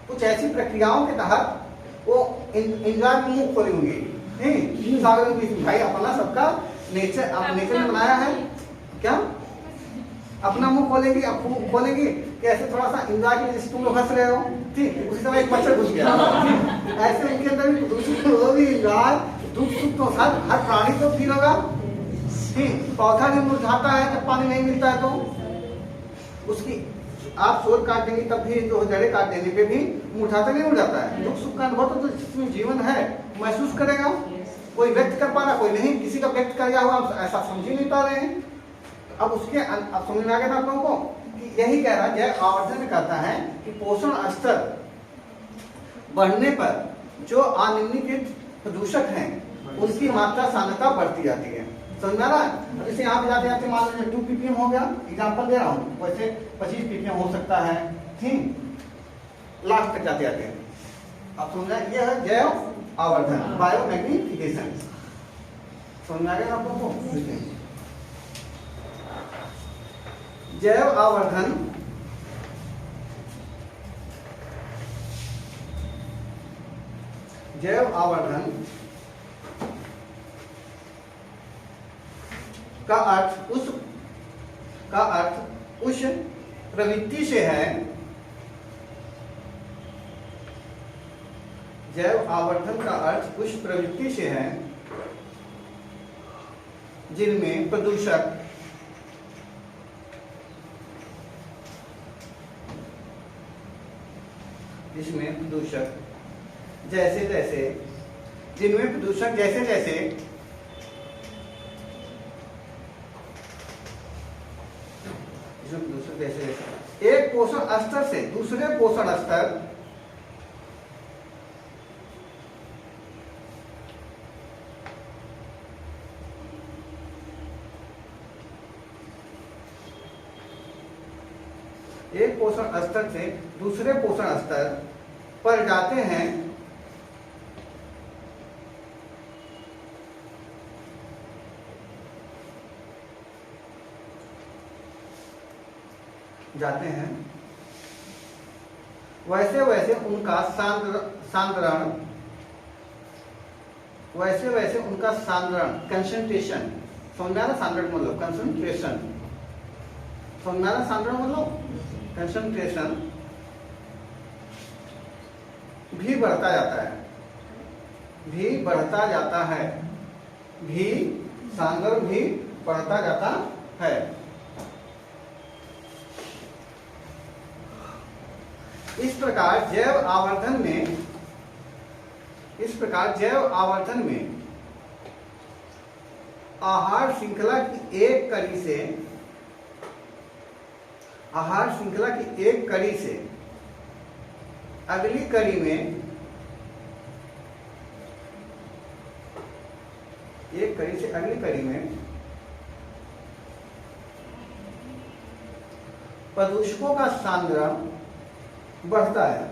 कुछ ऐसी प्रक्रियाओं के तहत वो एंजाइम के मुंह खोले होंगे, नहीं सागर भाई अपना सबका नेचर ने बनाया है, क्या अपना मुंह खोलेंगे, अब मुंह खोलेंगे कि ऐसे थोड़ा सा एंजॉय के लिए तुम लोग हंस रहे हो, ठीक, उसी समय एक मच्छर घुस गया, ऐसे उनके अंदर भी दूसरी एंजॉय, दुख सुख तो हर प्राणी को फील होगा, ठीक। पौधा भी मुरझाता है जब पानी नहीं मिलता है, तो उसकी आप शोर काट देंगे तब भी, जो जड़े काट देने पे भी मुरझाता नहीं मुरझाता है। दुख सुख का अनुभव तो जिसमें जीवन है महसूस करेगा, कोई व्यक्त कर पा रहा, कोई नहीं, किसी का व्यक्त कर गया हुआ हम ऐसा समझ ही नहीं पा रहे हैं। अब उसके अब समझ में आ गया था आप लोगों को कि यही कह रहा है, आवर्धन में कहता है कि पोषण स्तर बढ़ने पर जो अनिम्नीकृत प्रदूषक हैं उनकी मात्रा सांद्रता बढ़ती जाती है। समझ में आ रहा है? जैसे यहाँ पे जाते जाते मान लीजिए 2 ppm हो गया, एग्जाम्पल दे रहा हूँ, वैसे 25 ppm हो सकता है, ठीक, लास्ट तक जाते जाते हैं। अब समझा, ये है जैव आवर्धन, बायोमैग्निफिकेशन। समझ में आ गया आप लोगों को? जैव आवर्धन का अर्थ उस प्रवृत्ति से है, जैव आवर्धन का अर्थ उस प्रवृत्ति से है जिनमें प्रदूषक जैसे जैसे इसमें प्रदूषक जैसे जैसे एक पोषण स्तर से दूसरे पोषण स्तर एक पोषण स्तर से दूसरे पोषण स्तर पर जाते हैं वैसे वैसे उनका सांद्रण कंसंट्रेशन, समझना ना सांद्रण मतलब कंसंट्रेशन, समझना ना सांद्रण मतलब कंसंट्रेशन भी बढ़ता जाता है, सांद्रण भी बढ़ता जाता है। इस प्रकार जैव आवर्धन में आहार श्रृंखला की एक कड़ी से अगली कड़ी में प्रदूषकों का सांद्रण बढ़ता है।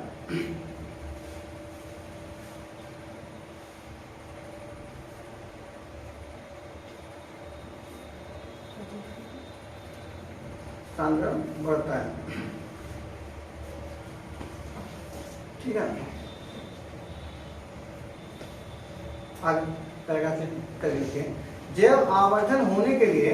सांद्रण बढ़ता है, ठीक है। आगे तरह से कर लीजिए। जैव आवर्धन होने के लिए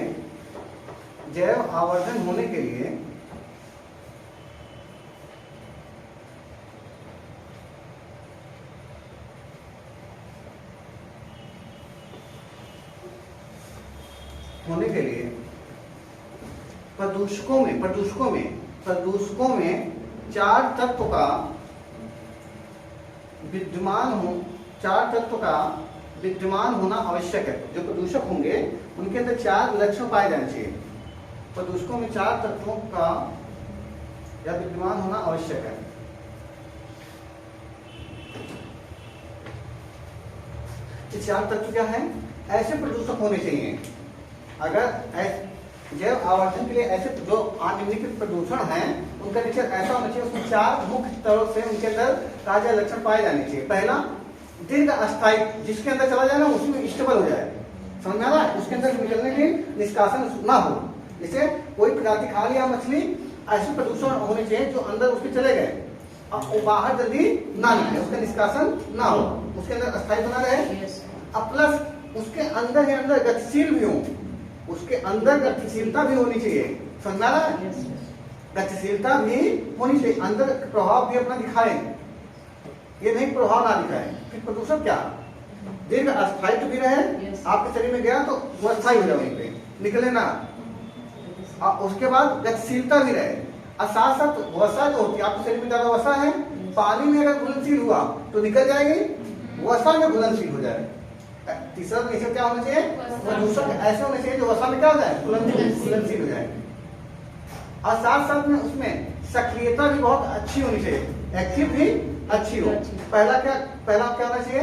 प्रदूषकों में चार तत्व का विद्यमान होना आवश्यक है। जो प्रदूषक होंगे उनके अंदर चार लक्षण पाए जाने चाहिए। प्रदूषकों में चार तत्वों का या विद्यमान होना आवश्यक है। ये चार तत्व क्या है? ऐसे प्रदूषक होने चाहिए। अगर जैव आवर्धन के लिए ऐसे जो निम्नलिखित प्रदूषण हैं उनका नेचर ऐसा होना चाहिए, उसमें चार मुख्य तरह से उनके अंदर ताजा लक्षण पाए जाने चाहिए। पहला, दीर्घ अस्थायी, जिसके अंदर चला जाए ना उसमें स्टेबल हो जाए, समझ में आ रहा है? उसके अंदर निकलने के निष्कासन ना हो। जैसे कोई प्रजाति खा लिया मछली, ऐसे प्रदूषण होने चाहिए जो अंदर उसके चले गए और बाहर जल्दी ना निकले, उसका निष्कासन ना हो, उसके अंदर अस्थायी बना रहे। अब प्लस उसके अंदर ही अंदर गतिशील भी हो, उसके अंदर गतिशीलता भी होनी चाहिए, समझ रहा है? गतिशीलता भी होनी चाहिए, अंदर प्रभाव भी अपना दिखाए, ये नहीं प्रभाव ना दिखाए। फिर प्रदूषण क्या? दीर्घ अस्थायित्व भी रहे, आपके शरीर में गया तो वो अस्थायी हो जाए, वहीं पे निकले ना। और उसके बाद गतिशीलता भी रहे, और साथ साथ वसा जो होती है, आपके शरीर में ज्यादा वसा है, पानी में अगर घुलनशील हुआ तो निकल जाएगी, वसा में घुलनशील हो जाए। तीसरा नेचर क्या होना चाहिए? प्रदूषक ऐसे होने चाहिए जो वसा में क्या हो जाए? घुलनशील हो जाए। और साथ साथ में उसमें सक्रियता भी बहुत अच्छी होनी चाहिए, एक्टिव भी अच्छी हो। पहला क्या होना चाहिए?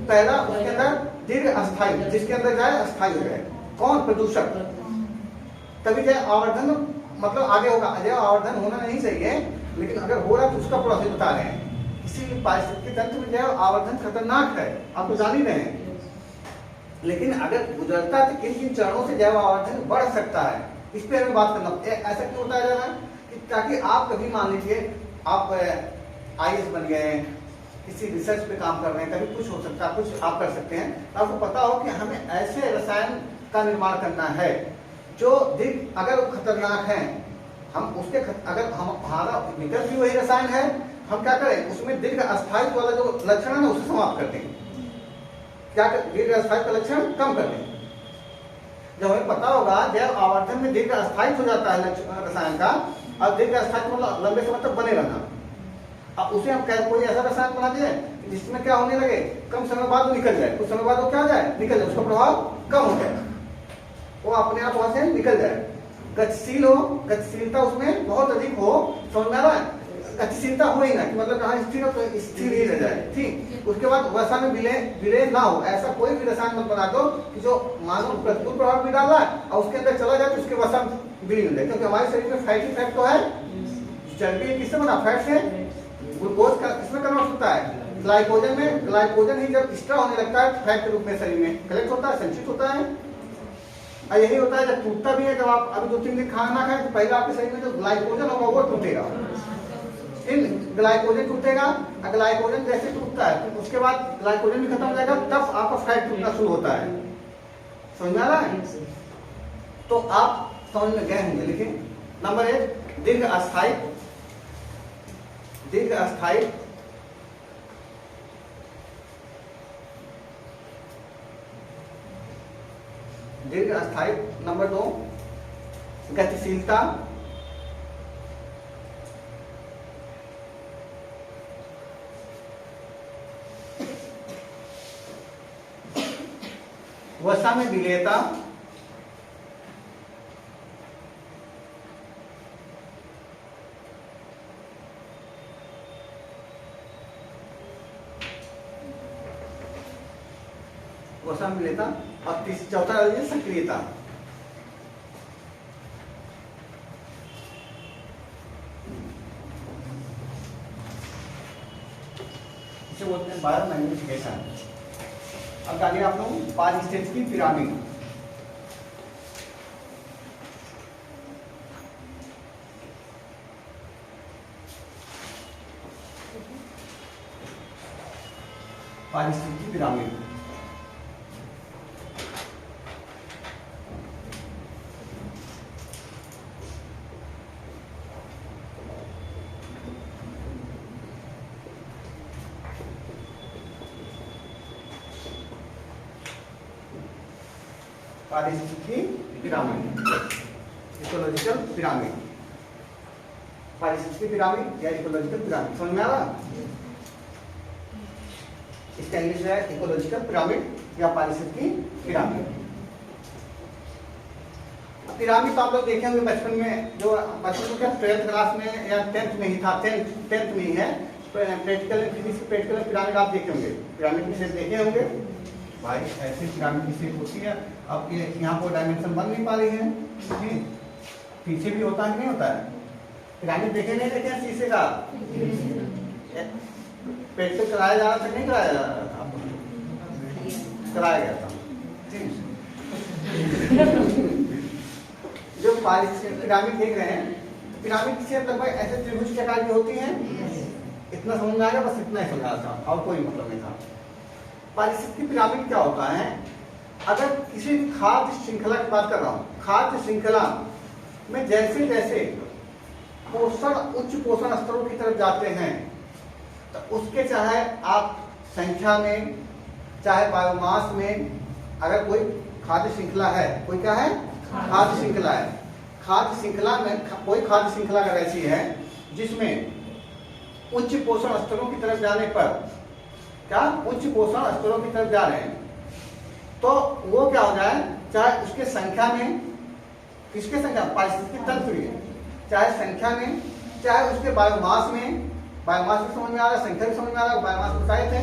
पहला, उसके अंदर दीर्घ अस्थायी, जिसके अंदर जाए अस्थायी हो जाए। कौन? प्रदूषक। तभी जैव आवर्धन मतलब आगे होगा। जैव आवर्धन होना नहीं चाहिए, लेकिन अगर हो रहा है तो उसका प्रोसेस बता रहे हैं। इसीलिए पारिस्थितिकी तंत्र में जैव आवर्धन खतरनाक है, आप तो जान ही रहे हैं। लेकिन अगर गुजरता है तो किन किन चरणों से जैव आवर्धन बढ़ सकता है, इस पर हमें बात करना। ऐसा क्यों बताया जा रहा है कि ताकि आप कभी मान लीजिए आप IAS बन गए, किसी रिसर्च पे काम कर रहे हैं, कभी कुछ हो सकता है, कुछ आप कर सकते हैं, तो आपको पता हो कि हमें ऐसे रसायन का निर्माण करना है जो अगर वो खतरनाक है, हम उसके अगर हमारा विकल्प भी वही रसायन है, हम क्या करें? उसमें दीर्घ अस्थायित्व वाला जो लक्षण है ना उसे समाप्त कर दें। क्या दीर्घ अस्थायित्व का लक्षण कम कर दें। जब हमें पता होगा जैव आवर्धन में दीर्घ अस्थायित्व हो जाता है रसायन का, और दीर्घ अस्थायित्व मतलब लंबे समय तक बने रहना। अब उसे हम कोई ऐसा रसायन बना दिए जिसमें क्या होने लगे, कम समय बाद वो निकल जाए, कुछ समय बाद वो क्या हो जाए? निकल जाए, उसका प्रभाव कम हो जाए, वो अपने आप वहां से निकल जाए। गतिशील हो, गतिशीलता उसमें बहुत अधिक हो, समझ में आ रहा है? गतिशीलता हो ही ना कि मतलब कहाँ स्थिर हो तो स्थिर ही रह जाए, ठीक। उसके बाद वसा में विलय ना हो, ऐसा कोई भी रसायन मत बना दो कि जो मानव प्रतिकूल प्रभाव भी डाल रहा है और उसके अंदर चला जाए तो उसके वसा विलीन हो जाए, क्योंकि हमारे शरीर में फैटी फैट तो है, चर्बी किससे बना? फैट से। ग्लूकोज का किसमें कन्वर्ट होता है? ग्लाइकोजन में। ग्लाइकोजन ही जब एक्स्ट्रा होने लगता है फैट के रूप में शरीर में कलेक्ट होता है, संचित होता है, और यही होता है जब टूटता भी है। जब आप अभी 2-3 दिन खाना ना खाएं तो पहले आपके शरीर में जो ग्लाइकोजन होगा वो टूटेगा, ग्लाइकोजन टूटेगा, और ग्लाइकोजन जैसे टूटता है तो उसके बाद ग्लाइकोजन भी खत्म हो जाएगा, तब आपका फैट टूटना शुरू होता है। समझ में आ रहा है? तो आप समझ में गए होंगे। लिखिए नंबर 1, दीर्घ अस्थायी। दीर्घ अस्थायी दीर्घ अस्थायी। नंबर 2, गतिशीलता। वसा में विलेयता। वसा में विलेयता। और चौथा सक्रियता। इसे बोलते हैं बायोमैग्निफिकेशन। अब जानिए आप लोग 5 स्टेज की पिरामिड। पाँच स्टेज की पिरामिड। पारिस्थितिकी पिरामिड, इकोलॉजिकल पिरामिड। पारिस्थितिकी पिरामिड या इकोलॉजिकल पिरामिड, समझ में आ रहा? इसका इंग्लिश है इकोलॉजिकल पिरामिड या पारिस्थितिकी पिरामिड। पिरामिड तो आप लोग देखे होंगे बचपन में, जो बचपन में क्या 12th क्लास में या 10th में ही था, 10th में ही है, प्रैक्टिकल फिजिक्स प्रैक्टिकल पिरामिड आप देखे होंगे, पिरामिड की शेप देखे होंगे भाई। ऐसे पिरामिड की शेप होती है। अब ये यहाँ पर डायमेंशन बन नहीं पा रही है, पीछे भी होता है नहीं होता है। पिरामिड देखे नहीं देखे शीशे का, पेट से कराया जा रहा था नहीं कराया जा रहा था, कराया गया था। जो पिरामिड देख रहे हैं, पिरामिड की शेप लगभग ऐसे त्रिभुज के आकार की होती है। इतना समझ में आएगा, बस इतना ही समझा था और कोई मतलब नहीं था। पारिस्थितिकी पिरामिड क्या होता है? अगर किसी खाद्य श्रृंखला की बात कर रहा हूँ, खाद्य श्रृंखला में जैसे जैसे पोषण उच्च पोषण स्तरों की तरफ जाते हैं तो उसके चाहे आप संख्या में चाहे बायोमास में, अगर कोई खाद्य श्रृंखला है, कोई क्या है? खाद्य श्रृंखला है। खाद्य श्रृंखला में कोई खाद्य श्रृंखला अगर ऐसी है जिसमें उच्च पोषण स्तरों की तरफ जाने पर, क्या उच्च पोषण स्तरों की तरफ जा रहे हैं, तो वो क्या हो जाए, चाहे उसके संख्या में, किसके संख्या? पारिस्थितिकी तंत्र में, चाहे संख्या में चाहे उसके बायोमास में, बायोमास भी समझ में आ रहा है, संख्या भी समझ में आ रहा है, बायोमास बताए थे,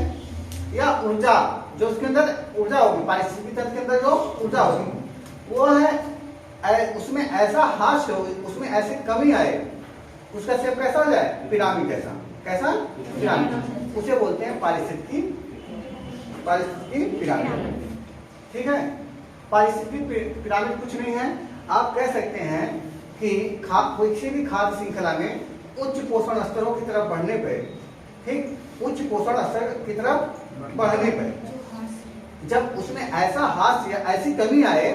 या ऊर्जा जो उसके अंदर ऊर्जा होगी, पारिस्थितिकी तंत्र के अंदर जो ऊर्जा होगी वो है, उसमें ऐसा हास हो, उसमें ऐसी कमी आए, उसका शेप कैसा हो जाए? पिरामिड जैसा। कैसा? पिरामिड। उसे बोलते हैं पारिस्थितिकी पिरामिड। ठीक है। पारिस्थितिकी पिरामिड कुछ नहीं है, आप कह सकते हैं कि किसी भी खाद्य श्रृंखला में उच्च पोषण स्तरों की तरफ बढ़ने पे, ठीक, उच्च पोषण स्तर की तरफ बढ़ने पे जब उसमें ऐसा हास या ऐसी कमी आए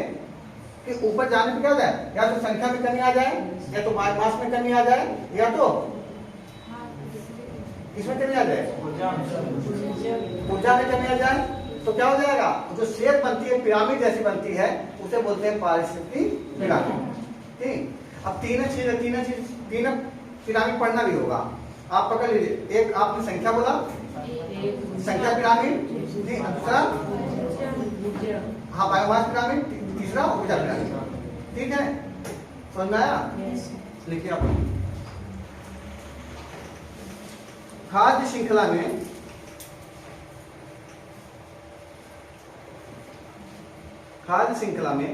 कि ऊपर जाने पे क्या हो जाए, या तो संख्या में कमी आ जाए, या तो बायोमास में कमी आ जाए, या तो किसमें कमी आ जाए? ऊर्जा में कमी आ जाए, तो क्या हो जाएगा? जो शेप बनती है पिरामिड जैसी बनती है उसे बोलते हैं पारिस्थितिकी पिरामिड। ठीक। अब तीनों पिरामिड पढ़ना भी होगा, आप पकड़ लीजिए। एक आपने संख्या बोला, संख्या पिरामिड, दूसरा हाँ बायोमास पिरामिड, तीसरा ऊर्जा पिरामिड। ठीक है, समझ में आया? लिखिए आप। खाद्य श्रृंखला में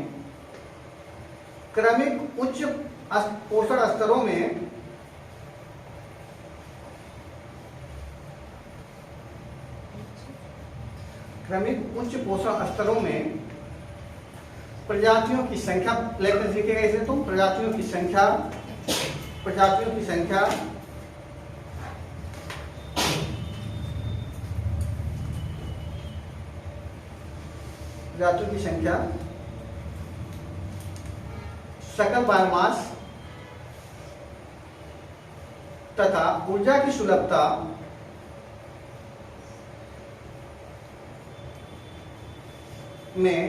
क्रमिक उच्च पोषण स्तरों में प्रजातियों की संख्या लिखेगा इसे, तो प्रजातियों की संख्या सकल बायोमास तथा ऊर्जा की सुलभता में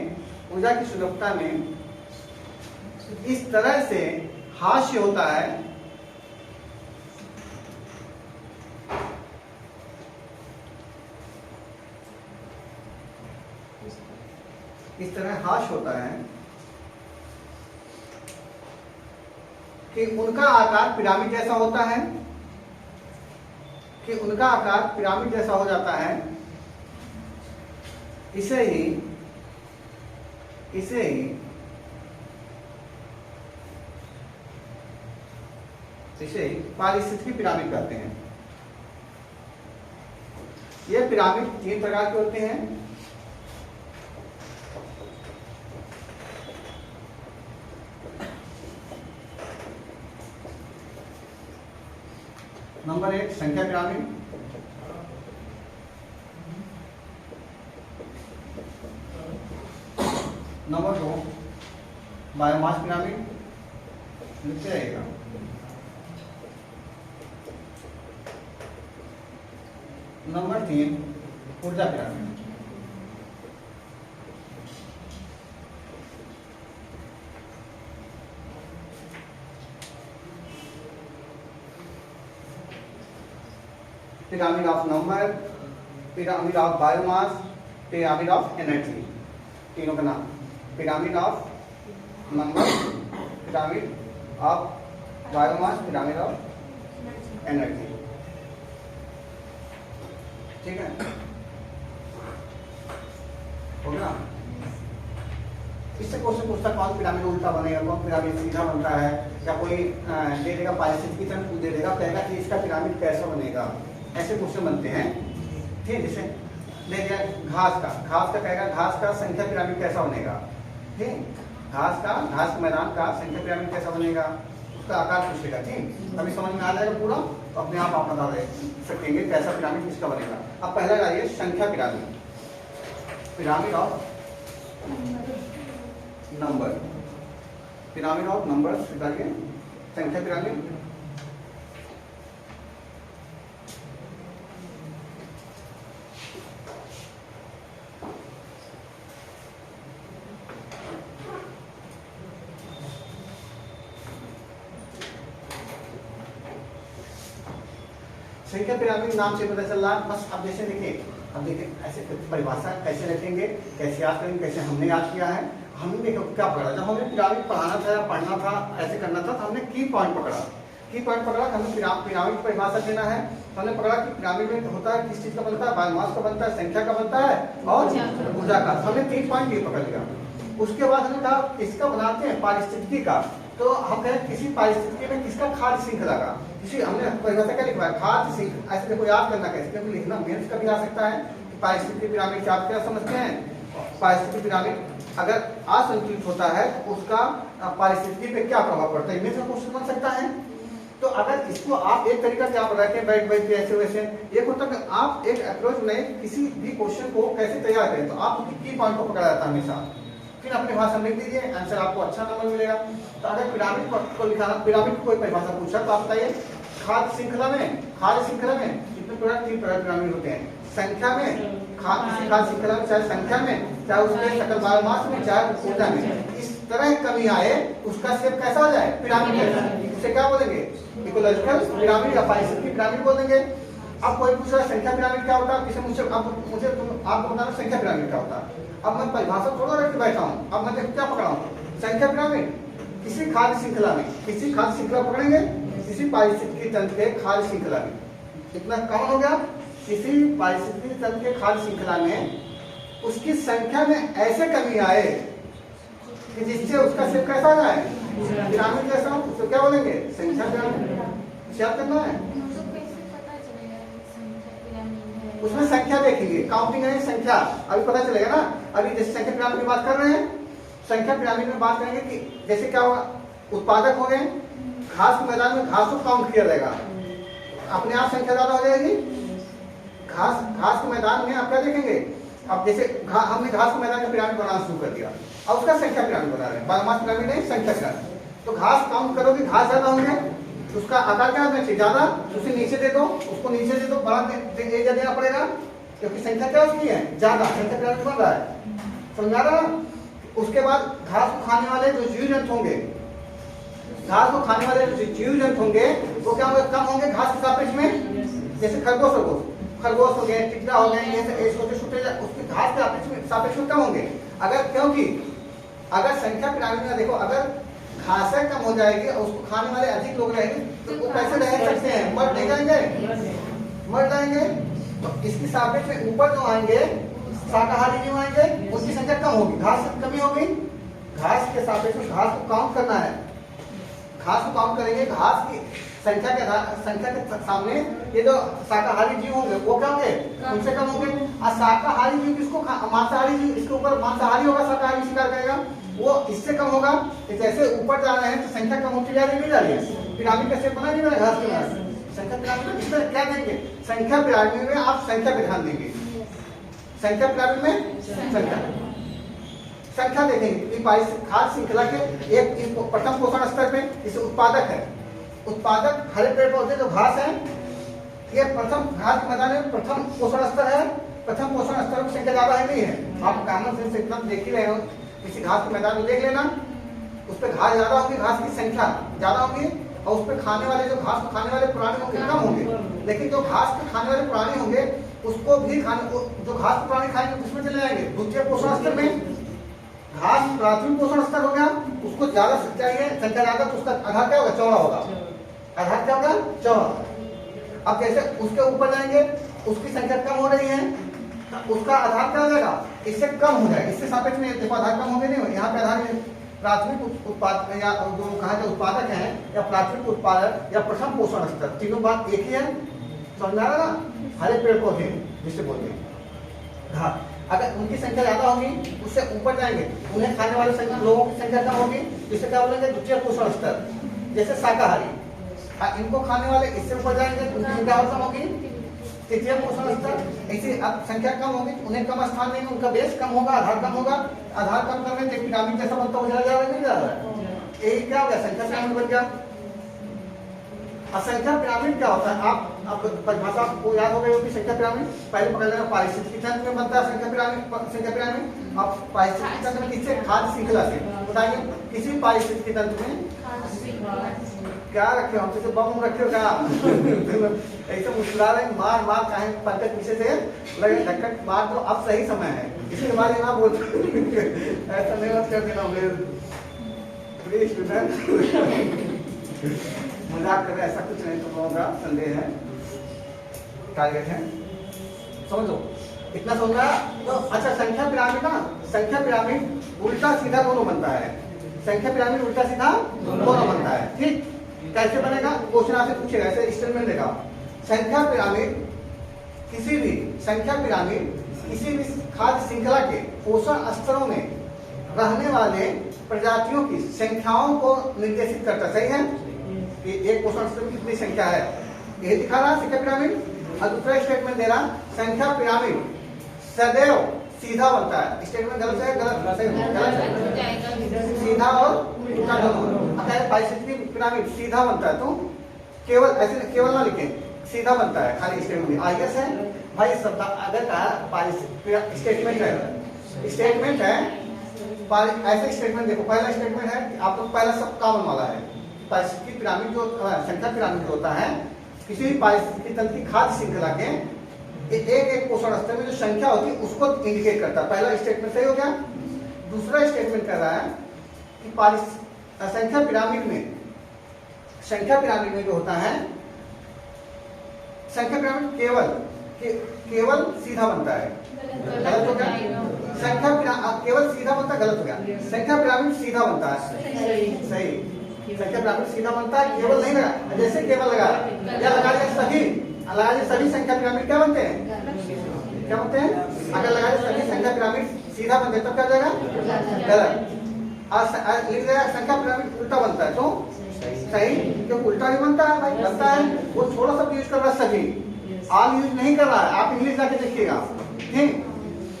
इस तरह से हास्य होता है, कि उनका आकार पिरामिड जैसा होता है, हो जाता है। इसे ही पारिस्थितिकी पिरामिड कहते हैं। ये पिरामिड 3 प्रकार के होते हैं। नंबर 1 संख्या पिरामिड, नंबर 2 बायोमास पिरामिड, लिखते रहेगा। नंबर 3 ऊर्जा pyramid. Pyramid of number, pyramid of biomass, pyramid of energy, तीनों का नाम। Pyramid of number, pyramid of biomass, pyramid of energy. ठीक है, हो गया। इससे क्वेश्चन पूछता कौन पिरामिड उल्टा बनेगा, कौन पिरामिड सीधा बनता है, या कोई दे देगा पारिस्थितिकी की तरफ दे देगा, कहेगा कि इसका पिरामिड कैसा बनेगा, ऐसे क्वेश्चन बनते हैं। ठीक, जैसे ले लिया घास का कहेगा घास का संख्या पिरामिड कैसा बनेगा। ठीक, घास का मैदान का संख्या पिरामिड कैसा बनेगा, उसका आकार पूछेगा। ठीक, अभी समझ में आ जाएगा पूरा, तो अपने आप बता सकेंगे कैसा पिरामिड किसका बनेगा। अब पहला लाइए संख्या pyramid, pyramid of number, pyramid of number स्वीकारिए, संख्या पिरामिड। संख्या पिरामिड नाम से पता चल रहा है बस। अब जैसे देखिए ऐसे परिभाषा कैसे रखेंगे, कैसे याद करेंगे, कैसे हमने याद किया है। हमने देखो क्या पढ़ा, जब हमें पिरामिड पढ़ाना था या पढ़ना था, ऐसे करना था, तो हमने की पॉइंट पकड़ा कि हमें पिरामिड परिभाषा देना है। तो हमने पकड़ा कि पिरामिड में होता है, किस चीज का बनता है, बायोमास का बनता है, संख्या का बनता है और ऊर्जा का। हमने 3 पॉइंट ये पकड़ लिया। उसके बाद हमने कहा इसका बनाते हैं पारिस्थितिकी का, तो हम कहें किसी पारिस्थितिकी में किसका खाद्य श्रृंखला का, किसी हमने परिभाषा क्या लिखवा है, खाद्य श्रृंखला। ऐसे देखो याद करना कैसे, क्योंकि लिखना मेंस का भी आ सकता है कि पारिस्थितिकी पिरामिड क्या समझते हैं। पारिस्थितिकी पिरामिड अगर असंतुलित होता है तो उसका पारिस्थितिकी पे क्या प्रभाव पड़ता है, इनमें से क्वेश्चन बन सकता है। तो अगर इसको आप एक तरीका से आप रखें बैठ के ऐसे वैसे, एक होता है कि आप एक अप्रोच में किसी भी क्वेश्चन को कैसे तैयार करें, तो आप उसकी की पॉइंट को पकड़ा जाता है हमेशा। फिर अपनी भाषा में लिख दीजिए, आंसर आपको अच्छा नंबर मिलेगा। तो अगर पिरामिड को लिखाना, पिरामिड कोई परिभाषा पूछा तो आप बताइए खाद्य श्रृंखला में कितने प्रकार, 3 प्रकार पिरामिड होते हैं। संख्या में खाद्य श्रृंखला में, चाहे संख्या में, चाहे उसके सकल बायोमास में, चाहे ऊर्जा में, इस तरह कमी आए उसका शेप कैसा हो जाए, पिरामिड जैसा। इसे क्या बोलेंगे, इकोलॉजिकल पिरामिड या पारिस्थितिकी पिरामिड बोलेंगे। अब कोई पूछ रहा है संख्या पिरामिड क्या होता है, किसी मुझसे आपको बताना संख्या पिरामिड क्या होता है। अब मैं परिभाषा थोड़ा रख के बैठा हूँ, अब मैं क्या पकड़ा हूँ, संख्या पिरामिड। किसी खाद्य श्रृंखला में, किसी खाद्य श्रृंखला पकड़ेंगे, किसी पारिस्थितिकी तंत्र के खाद्य श्रृंखला में, कितना कौन हो गया, किसी पारिस्थितिकी तंत्र के खाद्य श्रृंखला में उसकी संख्या में ऐसे कमी आए कि जिससे उसका शेप कैसा आ जाए, पिरामिड जैसा। उसको क्या बोलेंगे, संख्या पिरामिड। याद करना है, उसमें संख्या देखेंगे, काउंटिंग है संख्या, अभी पता चलेगा ना। अभी जैसे संख्या पिरामिड की बात कर रहे हैं, संख्या पिरामिड में बात करेंगे कि जैसे क्या हुआ, उत्पादक हो गए, घास के मैदान में घास को काउंट किया जाएगा, अपने आप संख्या ज्यादा हो जाएगी। घास के मैदान में आप क्या देखेंगे, अब जैसे हमने घास के मैदान में पिरामिड बनाना शुरू कर दिया, अब उसका संख्या पिरामिड बना रहे हैं, बायोमास पिरामिड नहीं, संख्या पिरामिड। तो घास काउंट करोगे, घास ज्यादा होंगे, उसका आकार क्या होना चाहिए, ज्यादा, उसे नीचे दे दो, उसको नीचे दे दो, बड़ा एरिया देना पड़ेगा, क्योंकि संख्या क्या उसकी है, ज्यादा, संख्या पिरामिड बन रहा है, समझा रहा। उसके बाद घास को खाने वाले जो जीव जंतु होंगे, घास को खाने वाले जो जीव जंतु होंगे वो क्या होंगे, कम होंगे घास के सापेक्ष में। जैसे खरगोश हो गए, टिड्डा हो गए, ये छोटे छोटे उसके घास के सापेक्ष में कम होंगे। अगर क्योंकि अगर संख्या पिरामिड में देखो, अगर घासें कम हो जाएगी और उसको खाने वाले अधिक लोग रहेंगे तो वो कैसे रह सकते हैं, मर नहीं जाएंगे, मर जाएंगे। तो इसके सापेक्ष में ऊपर जो आएंगे शाकाहारी जीव आएंगे, उनकी संख्या कम होगी, घास की कमी होगी। घास के सापेक्ष में घास को काउंट करना है, घास को काउंट करेंगे, घास की संख्या के सामने ये जो शाकाहारी जीव होंगे वो क्या होंगे, उनसे कम होंगे। और शाकाहारी जीव किसको, मांसाहारी जीव, इसके ऊपर मांसाहारी होगा, शाकाहारी शिकार करेगा, वो इससे कम होगा। जैसे ऊपर जा रहे हैं तो संख्या कम होती जा रही है, नहीं जा रही है। पिरामिड का शेप बना नहीं बना घास के बाद, संख्या पिरामिड में इसमें क्या देंगे, संख्या पिरामिड में आप संख्या पे ध्यान देंगे, संख्या पिरामिड में संख्या देखेंगे। खाद्य श्रृंखला के एक प्रथम पोषण स्तर पे इसे उत्पादक है, उत्पादक हरे पेड़ पौधे जो घास है, ये प्रथम घास के मैदान में प्रथम पोषण स्तर है। प्रथम पोषण स्तर की संख्या ज्यादा है नहीं है, आप कॉमन सेंस इतना देख ही रहे हो, किसी घास के मैदान में देख लेना, उस पर घास ज्यादा होगी, घास की संख्या ज्यादा होगी, और उस पर खाने वाले जो घास को खाने वाले प्राणी होंगे कम होंगे। लेकिन जो घास को खाने वाले प्राणी होंगे उसको भी खाने, जो घास को प्राणी खाएंगे उसमें चले जाएंगे द्वितीय पोषण स्तर में। घास प्राथमिक पोषण स्तर हो गया, उसको ज्यादा चाहिए, संख्या ज्यादा, तो उसका आधार क्या होगा, चौड़ा होगा, आधार क्या होगा, चौड़ा। अब जैसे उसके ऊपर जाएंगे, उसकी संख्या कम हो रही है, उसका आधार क्या हो जाएगा, इससे कम हो जाएगा, इससे सापेक्ष में देखो आधार कम होंगे नहीं, यहाँ पे आधार प्राथमिक उत्पाद या जो कहा जाए उत्पादक है, या प्राथमिक उत्पादक या प्रथम पोषण स्तर, तीनों बात एक ही है, समझ आ रहा ना। हरे पेड़ पौधे जिससे बोलते हैं घास, अगर उनकी संख्या ज्यादा होगी उससे ऊपर जाएंगे, उन्हें खाने वाले लोगों की संख्या कम होगी, जिससे क्या बोलेंगे द्वितीय पोषण स्तर। जैसे शाकाहारी, इनको खाने वाले इससे ऊपर जाएंगे, उनकी संख्या और कम होगी, तृतीय पोषण स्तर। ऐसी अब संख्या कम होगी, उन्हें कम स्थान देंगे, उनका बेस कम होगा, आधार कम होगा, आधार कम करने से पिरामिड जैसा बनता हो जा रहा है, नहीं जा रहा है, यही क्या हो गया, संख्या पिरामिड बन गया। असंख्या पिरामिड क्या होता है, आप परिभाषा को याद हो गई होगी। संख्या पिरामिड पहले पकड़ लेना, पारिस्थितिकी तंत्र में बनता है संख्या पिरामिड। आप पारिस्थितिकी तंत्र में किससे, खाद्य श्रृंखला से, बताइए किसी पारिस्थितिकी तंत्र में क्या रखे हो, हमसे तो बम रखे हो क्या ऐसे मुस्कुरा रहे, मार चाहे पंकज पीछे से लगे धक्का मार दो, अब सही समय है, इसके बाद ना बोल ऐसा नहीं मत कर देना प्लीज स्टूडेंट, मजाक कर रहे, ऐसा कुछ नहीं, तुम लोगों का संदेह है, टारगेट है, समझो इतना समझा। तो अच्छा, संख्या पिरामिड ना, संख्या पिरामिड उल्टा सीधा दोनों बनता है, संख्या पिरामिड उल्टा सीधा दोनों बनता है, ठीक। कैसे बनेगा, क्वेश्चन आपसे पूछेगा, ऐसे स्टेटमेंट देगा, संख्या पिरामिड किसी भी खाद्य श्रृंखला के पोषण स्तरों में रहने वाले प्रजातियों की संख्याओं को निर्देशित करता, सही है, कि एक पोषण स्तर की कितनी संख्या है, यही दिखा रहा संख्या पिरामिड। और दूसरा स्टेटमेंट दे रहा, संख्या पिरामिड सदैव सीधा बनता है, स्टेटमेंट गलत है, गलत है, सीधा और उल्टा दोनों। पारिस्थितिकी पिरामिड सीधा बनता है, तो केवल ऐसे केवल ना लिखें, सीधा बनता है, खाली स्टेटमेंट आईएस है भाई, सब अगर कहा स्टेटमेंट है ऐसे स्टेटमेंट देखो, पहला स्टेटमेंट है आप लोग, पहला सब कॉमन वाला है, पारिस्थितिकी पिरामिड जो संख्या पिरामिड होता है, किसी भी पारिस्थितिकी तंत्र की खाद्य श्रृंखला के एक पोषण स्तर में जो संख्या होती है उसको इंडिकेट करता है। पहला स्टेटमेंट सही हो गया। दूसरा स्टेटमेंट कह रहा है कि संख्या पिरामिड में जो होता है, संख्या पिरामिड केवल सीधा बनता है, गलत हो गया। केवल सीधा बनता है, गलत हो गया। संख्या पिरामिड सीधा बनता है, सही। संख्या पिरामिड सीधा बनता है, केवल नहीं लगा। जैसे केवल लगा या लगा दिया सभी संख्या पिरामिड क्या बनते हैं, अगर लगा दिया सभी संख्या पिरामिड सीधा बनते तब क्या हो जाएगा, गलत। संख्या पिरामिड उल्टा बनता है तो सही, क्यों उल्टा नहीं बनता है भाई, बनता है। वो थोड़ा सा यूज कर रहा है, सभी ऑल यूज नहीं कर रहा है। आप इंग्लिश जाके देखिएगा, ठीक।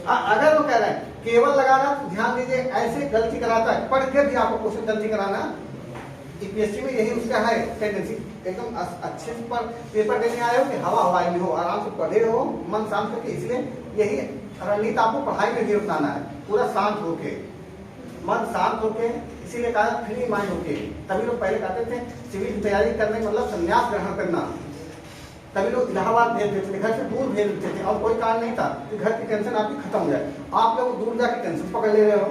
अगर वो कह रहे हैं केवल लगा रहा, ध्यान दीजिए ऐसे गलती कराता है, पढ़ के भी आपको क्वेश्चन गलती कराना। यूपीएससी में यही उसका है टेंडेंसी, एकदम अच्छे पर पेपर देने आए हो कि हवाई में हो, आराम से पढ़े रहो, मन शांत करके। इसलिए यही रणनीति आपको पढ़ाई में भी अपनाना है, पूरा शांत होके, मन शांत होके। इसीलिए कहा फ्री माइंड होके। तभी लोग पहले कहते थे सिविल की तैयारी करने मतलब संन्यास ग्रहण करना। तभी लोग इलाहाबाद भेज देते थे, घर से दूर भेज देते थे, और कोई कारण नहीं था कि घर की टेंशन आपकी खत्म हो जाए। आप लोग दूर जाके टेंशन पकड़ ले रहे हो,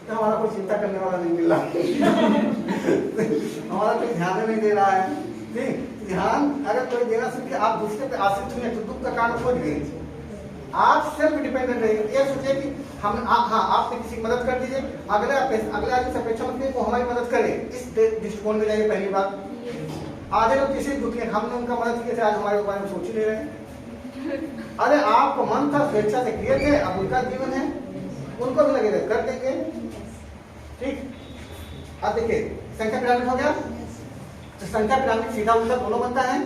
तो हमारा कोई चिंता करने वाला नहीं मिल रहा हमारा कोई ध्यान नहीं दे रहा है, ठीक। ध्यान अगर कोई देना सीखे, आप दूसरे पे आश्रित हुए तो दुख का कारण खोज गए। आप सेल्फ डिपेंडेंट रहिए। ये सोचिए कि हम आपने किसी की मदद कर दीजिए, अगले आदमी से अपेक्षा मत कीजिए वो हमारी मदद करे। इस दृष्टिकोण में जाइए। पहली बात, आधे लोग किसी दुखी हैं, हमने उनका मदद किए थे, आज हमारे बारे में सोच ही नहीं रहे। अरे आपको मन था, स्वेच्छा से किए थे, अब उनका जीवन है, उनको भी लगेगा कर देंगे, ठीक। अब देखिए संख्या पिरामिड हो गया, तो संख्या पिरामिड सीधा उल्टा दोनों बनता है।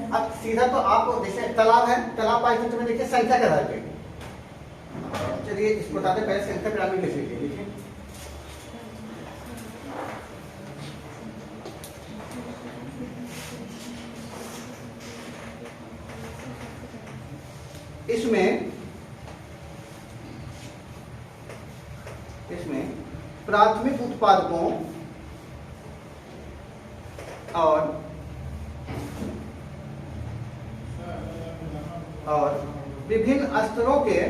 अब सीधा तो आपको जैसे तालाब है, तालाब पारिस्थिति में देखिए संख्या के आधार पे। चलिए इसको बताते पहले संख्या पिरामिड कैसे लिखिए। देखिए इसमें प्राथमिक उत्पादकों और विभिन्न स्तरों के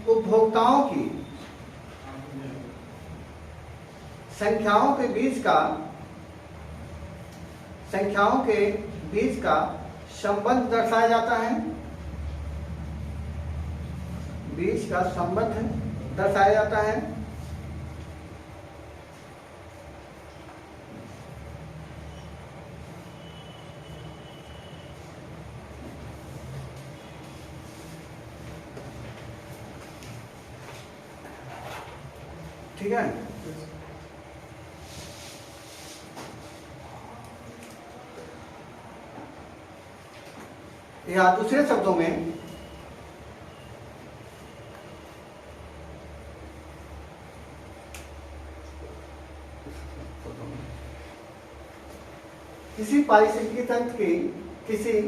उपभोक्ताओं की संख्याओं के बीच का संबंध दर्शाया जाता है। बीच का संबंध दर्शाया जाता है। ठीक है, या दूसरे शब्दों में किसी पारिस्थितिकी तंत्र की किसी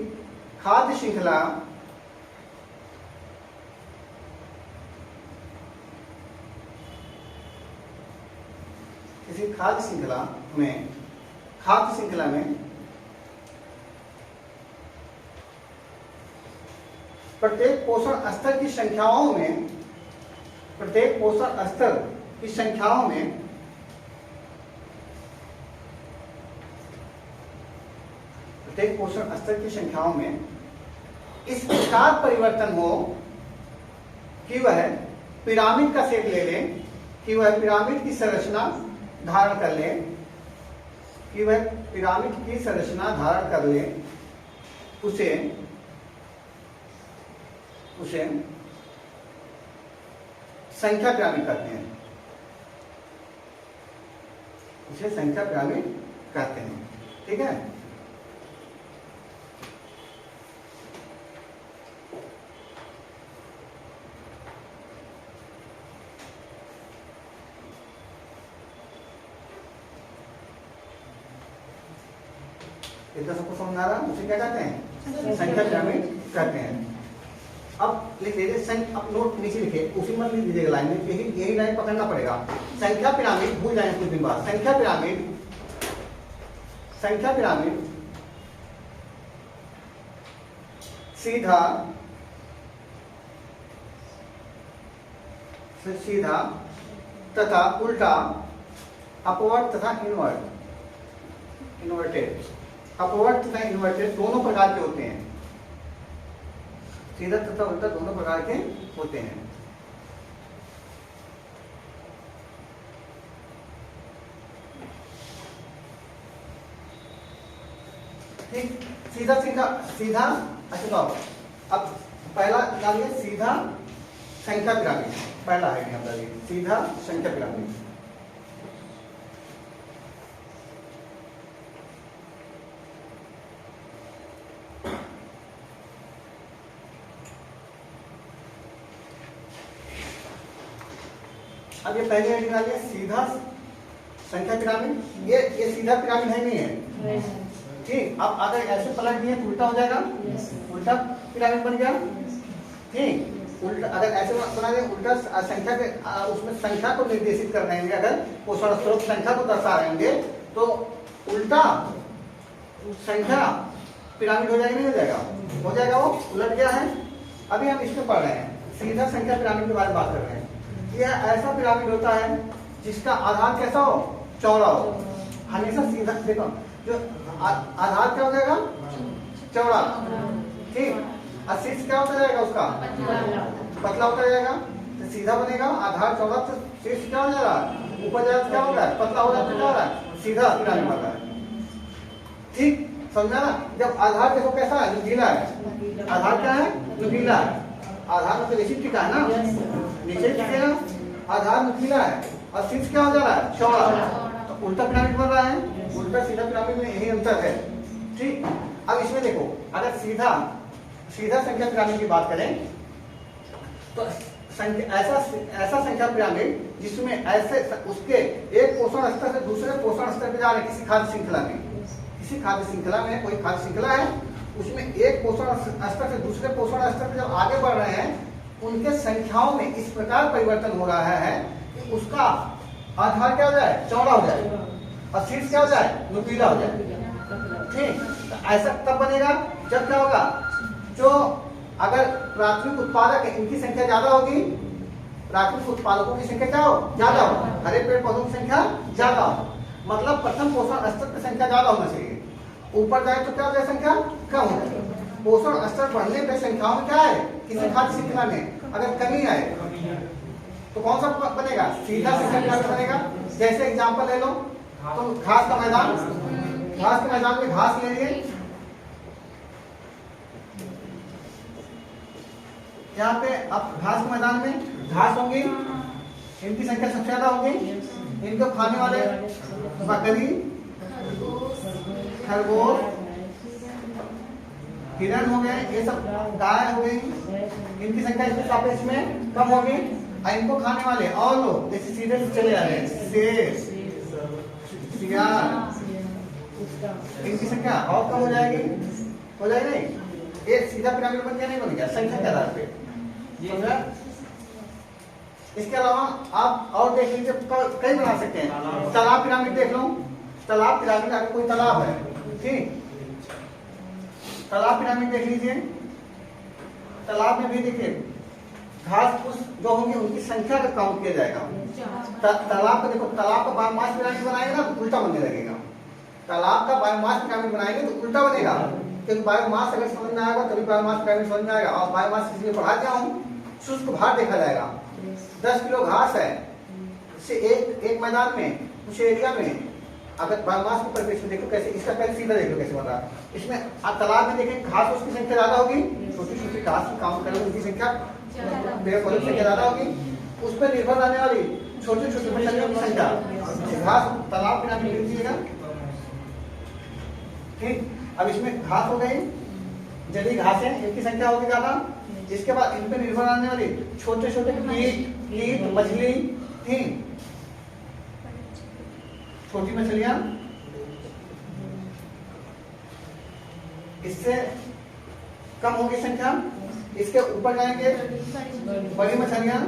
खाद्य श्रृंखला में प्रत्येक पोषण स्तर की संख्याओं में इस प्रकार परिवर्तन हो कि वह पिरामिड का शेप ले ले, कि वह पिरामिड की संरचना धारण कर ले, उसे संख्या पिरामिड कहते हैं। ठीक है, इतना सबको समझ आ रहा, उसे क्या कहते हैं? संख्या पिरामिड कहते हैं। अब लिख लीजिए, अब नोट नीचे लिखे, उसी में लिख दीजिएगा लाइन में, यही लाइन पकड़ना पड़ेगा। संख्या पिरामिड भूल जाएंगे कुछ दिन बाद। संख्या पिरामिड सीधा सीधा तथा उल्टा, अपवर्ड तथा इन्वर्टेड। अपवर्ड तथा इन्वर्टेड दोनों प्रकार के होते हैं, सीधा तथा उल्टा दोनों प्रकार के होते हैं। ठीक, सीधा सीधा सीधा। अच्छा तो अब पहला डालिए सीधा संख्या पिरामिड, पहला है यहाँ डालिए सीधा संख्या पिरामिड। अब ये पहले हेडिंग डालिए सीधा संख्या पिरामिड। ये सीधा पिरामिड है नहीं है, ठीक। अब अगर ऐसे पलट दिए तो उल्टा हो जाएगा, उल्टा पिरामिड बन गया, ठीक। उल्टा अगर ऐसे बना दें उल्टा संख्या के उसमें संख्या को निर्देशित कर रहे हैं, अगर पोषण स्रोत संख्या को दर्शा रहे होंगे तो उल्टा संख्या पिरामिड हो जाएगा, नहीं हो जाएगा? हो जाएगा, वो उलट गया है। अभी हम इसमें पढ़ रहे हैं सीधा संख्या पिरामिड के बारे में बात कर रहे हैं। यह ऐसा पिरामिड होता है जिसका आधार कैसा हो, चौड़ा हो, हमेशा सीधा। देखो जो आधार क्या हो जाएगा, चौड़ा, ठीक। और शीर्ष क्या होता जाएगा उसका, पतला होता जाएगा, तो सीधा बनेगा। आधार चौड़ा तो शीर्ष क्या हो जाएगा, ऊपर जाएगा तो क्या होगा, पतला हो जाता, क्या हो रहा है, सीधा पिरामिड बन रहा है, ठीक। समझा ना? जब आधार देखो कैसा है, नुकीला है। आधार क्या है, नुकीला है। आधार मतलब ऐसी टिका है ना, नीचे टिकेगा, आधार नुकीला है और शीर्ष क्या हो जा रहा है, चौड़ा। तो उल्टा पिरामिड बन रहा है। उल्टा सीधा पिरामिड में यही अंतर है, ठीक। अब इसमें देखो अगर सीधा संख्या पिरामिड की बात करें तो ऐसा संख्या पिरामिड जिसमें ऐसे उसके एक पोषण स्तर से दूसरे पोषण स्तर पे जा रहे, किसी खाद्य श्रृंखला में, किसी खाद्य श्रृंखला में कोई खाद्य श्रृंखला है, उसमें एक पोषण स्तर से दूसरे पोषण स्तर पे जब आगे बढ़ रहे हैं, उनके संख्याओं में इस प्रकार परिवर्तन हो रहा है कि उसका आधार क्या हो जाए, चौड़ा हो जाए और शीर्ष क्या हो जाए, नुकीला हो जाए, ठीक। तो ऐसा तब बनेगा जब क्या होगा, जो अगर प्राथमिक उत्पादक है इनकी संख्या ज्यादा होगी, प्राथमिक उत्पादकों की संख्या क्या हो, ज्यादा हो, हरे पेड़ पौधों की संख्या ज्यादा हो, मतलब प्रथम पोषण स्तर की संख्या ज्यादा होना चाहिए। ऊपर जाए तो क्या हो जाए, संख्या कम हो जाए। पोषण स्तर बढ़ने पे संख्याओं में क्या है, किसी खाद्य श्रृंखला में अगर कमी आए तो कौन सा बनेगा, सीधा संख्या पिरामिड बनेगा। जैसे एग्जांपल ले लो तो घास का मैदान, घास के मैदान में घास ले लिए, यहाँ पे अब घास के मैदान में घास होंगी, इनकी संख्या सबसे ज्यादा होगी। इनको खाने वाले बकरी, खरगोश, हिरण हो गए, ये सब गाय हो गई, इनकी संख्या इसके सापेक्ष में कम होगी। और इनको खाने वाले और लोग जैसे सीधे से चले आ रहे हैं, शेर, सियार, इनकी संख्या और कम हो जाएगी, हो जाएगी नहीं। एक सीधा पिरामिड बन गया, नहीं बन गया, संख्या के आधार पे, समझा? इसके अलावा आप और देख लीजिए, कई बना सकते हैं। तालाब पिरामिड देख लो, तालाब पिरामिड, अगर कोई तालाब है, ठीक, तालाब पिरामिड देख लीजिए। तालाब में भी देखिए घास फूस जो होंगे उनकी संख्या का काउंट किया जाएगा। तालाब का देखो, तालाब का बायोमास पिरामिड बनाएंगे ना तो उल्टा बनने लगेगा। तालाब का बायोमास पिरामिड बनाएंगे तो उल्टा बनेगा, क्योंकि बायोमास अगर समझ में आएगा तभी बायोमास पिरामिड समझ में आएगा। और बायोमास इसलिए पढ़ाते हूँ, शुष्क भार देखा जाएगा। 10 किलो घास है, इससे एक मैदान में, उस एरिया में अगर बायोमास के परिपेक्ष में देखो कैसे, इसका पहले सीधा देखो कैसे बन रहा है। इसमें तालाब में देखें घास उसकी संख्या ज्यादा होगी, छोटी छोटी घास की काउंट करें उनकी संख्या, पेड़ पौधे की संख्या ज्यादा होगी। उस पर निर्भर रहने वाली छोटी छोटी मछलियों की संख्या, घास तालाब पिरामिड लिख दीजिएगा, ठीक। अब इसमें घास हो गई, जली घासें, इनकी संख्या होगी ज्यादा। इसके बाद इन पर निर्भर रहने वाली छोटे छोटे कीट, मछली, ठीक, छोटी मछलियां, इससे कम होगी संख्या। इसके ऊपर जाएंगे बड़ी मछलियां,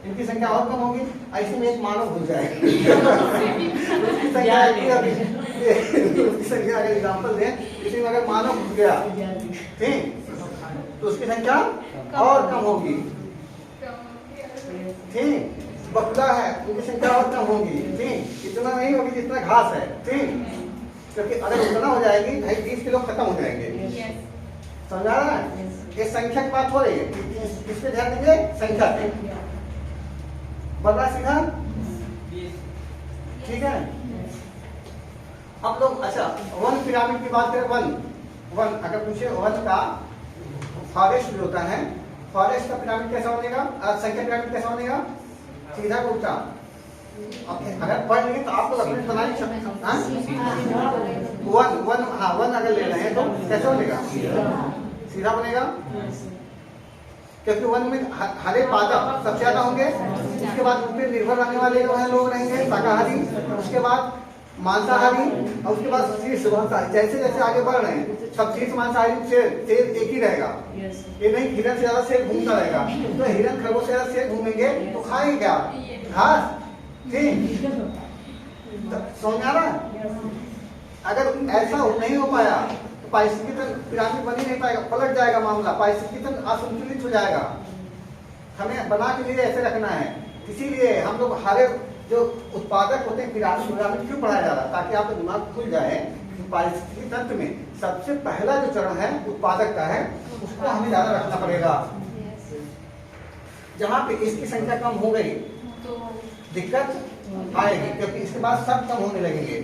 इनकी संख्या और कम होगी। ऐसे में एक मानव भूल जाएगा उसकी संख्या अगर एग्जाम्पल दें, इसी में अगर मानव भूल गया, ठीक, तो उसकी संख्या और कम होगी। ठीक, बकुला है उनकी संख्या और कम होगी, ठीक, इतना नहीं होगी जितना घास है, ठीक, क्योंकि अगर उतना हो जाएगी भाई 20 किलो खत्म हो जाएंगे। समझा रहा है? ये संख्या की बात हो रही है, किस पे ध्यान देंगे? संख्या पे। बड़ा सीधा, ठीक है। अब लोग अच्छा वन पिरामिड की बात करें, वन अगर पूछे वन का फॉरेस्ट जो होता है, फॉरेस्ट का पिरामिड कैसा बनेगा, संख्या पिरामिड कैसा बनेगा? सीधा को उल्टा। अगर पढ़ लेंगे तो आपको अपने बना नहीं सकते। वन अगर ले रहे हैं तो कैसे बनेगा? सीधा बनेगा, क्योंकि वन में हरे पादप सबसे ज्यादा होंगे, उसके बाद उन पर निर्भर रहने वाले जो है लोग रहेंगे शाकाहारी, उसके बाद मांसाहारी, और उसके बाद शीर्ष मांसाहारी। जैसे जैसे आगे बढ़ रहे हैं सब शीर्ष मांसाहारी शेर एक ही रहेगा, ये नहीं हिरन से ज्यादा शेर घूमता रहेगा। तो हिरन खरगोश से ज्यादा शेर घूमेंगे तो खाएंगे क्या? घास, ठीक। समझ आ रहा है? अगर ऐसा नहीं हो पाया तो पारिस्थितिकी पिरामिड बन ही नहीं पाएगा, पलट जाएगा मामला, पारिस्थितिकी असंतुलित हो जाएगा। हमें बना के लिए ऐसे रखना है, इसीलिए हम लोग हरे जो उत्पादक होते हैं पिरामिड क्यों पढ़ाया जा रहा है, ताकि आपका दिमाग खुल जाए कि पारिस्थितिकी तंत्र में सबसे पहला जो चरण है उत्पादक का है, उसको हमें ज्यादा रखना पड़ेगा। जहाँ पे इसकी संख्या कम हो गई तो दिक्कत आएगी, क्योंकि इसके बाद सब कम होने लगेंगे।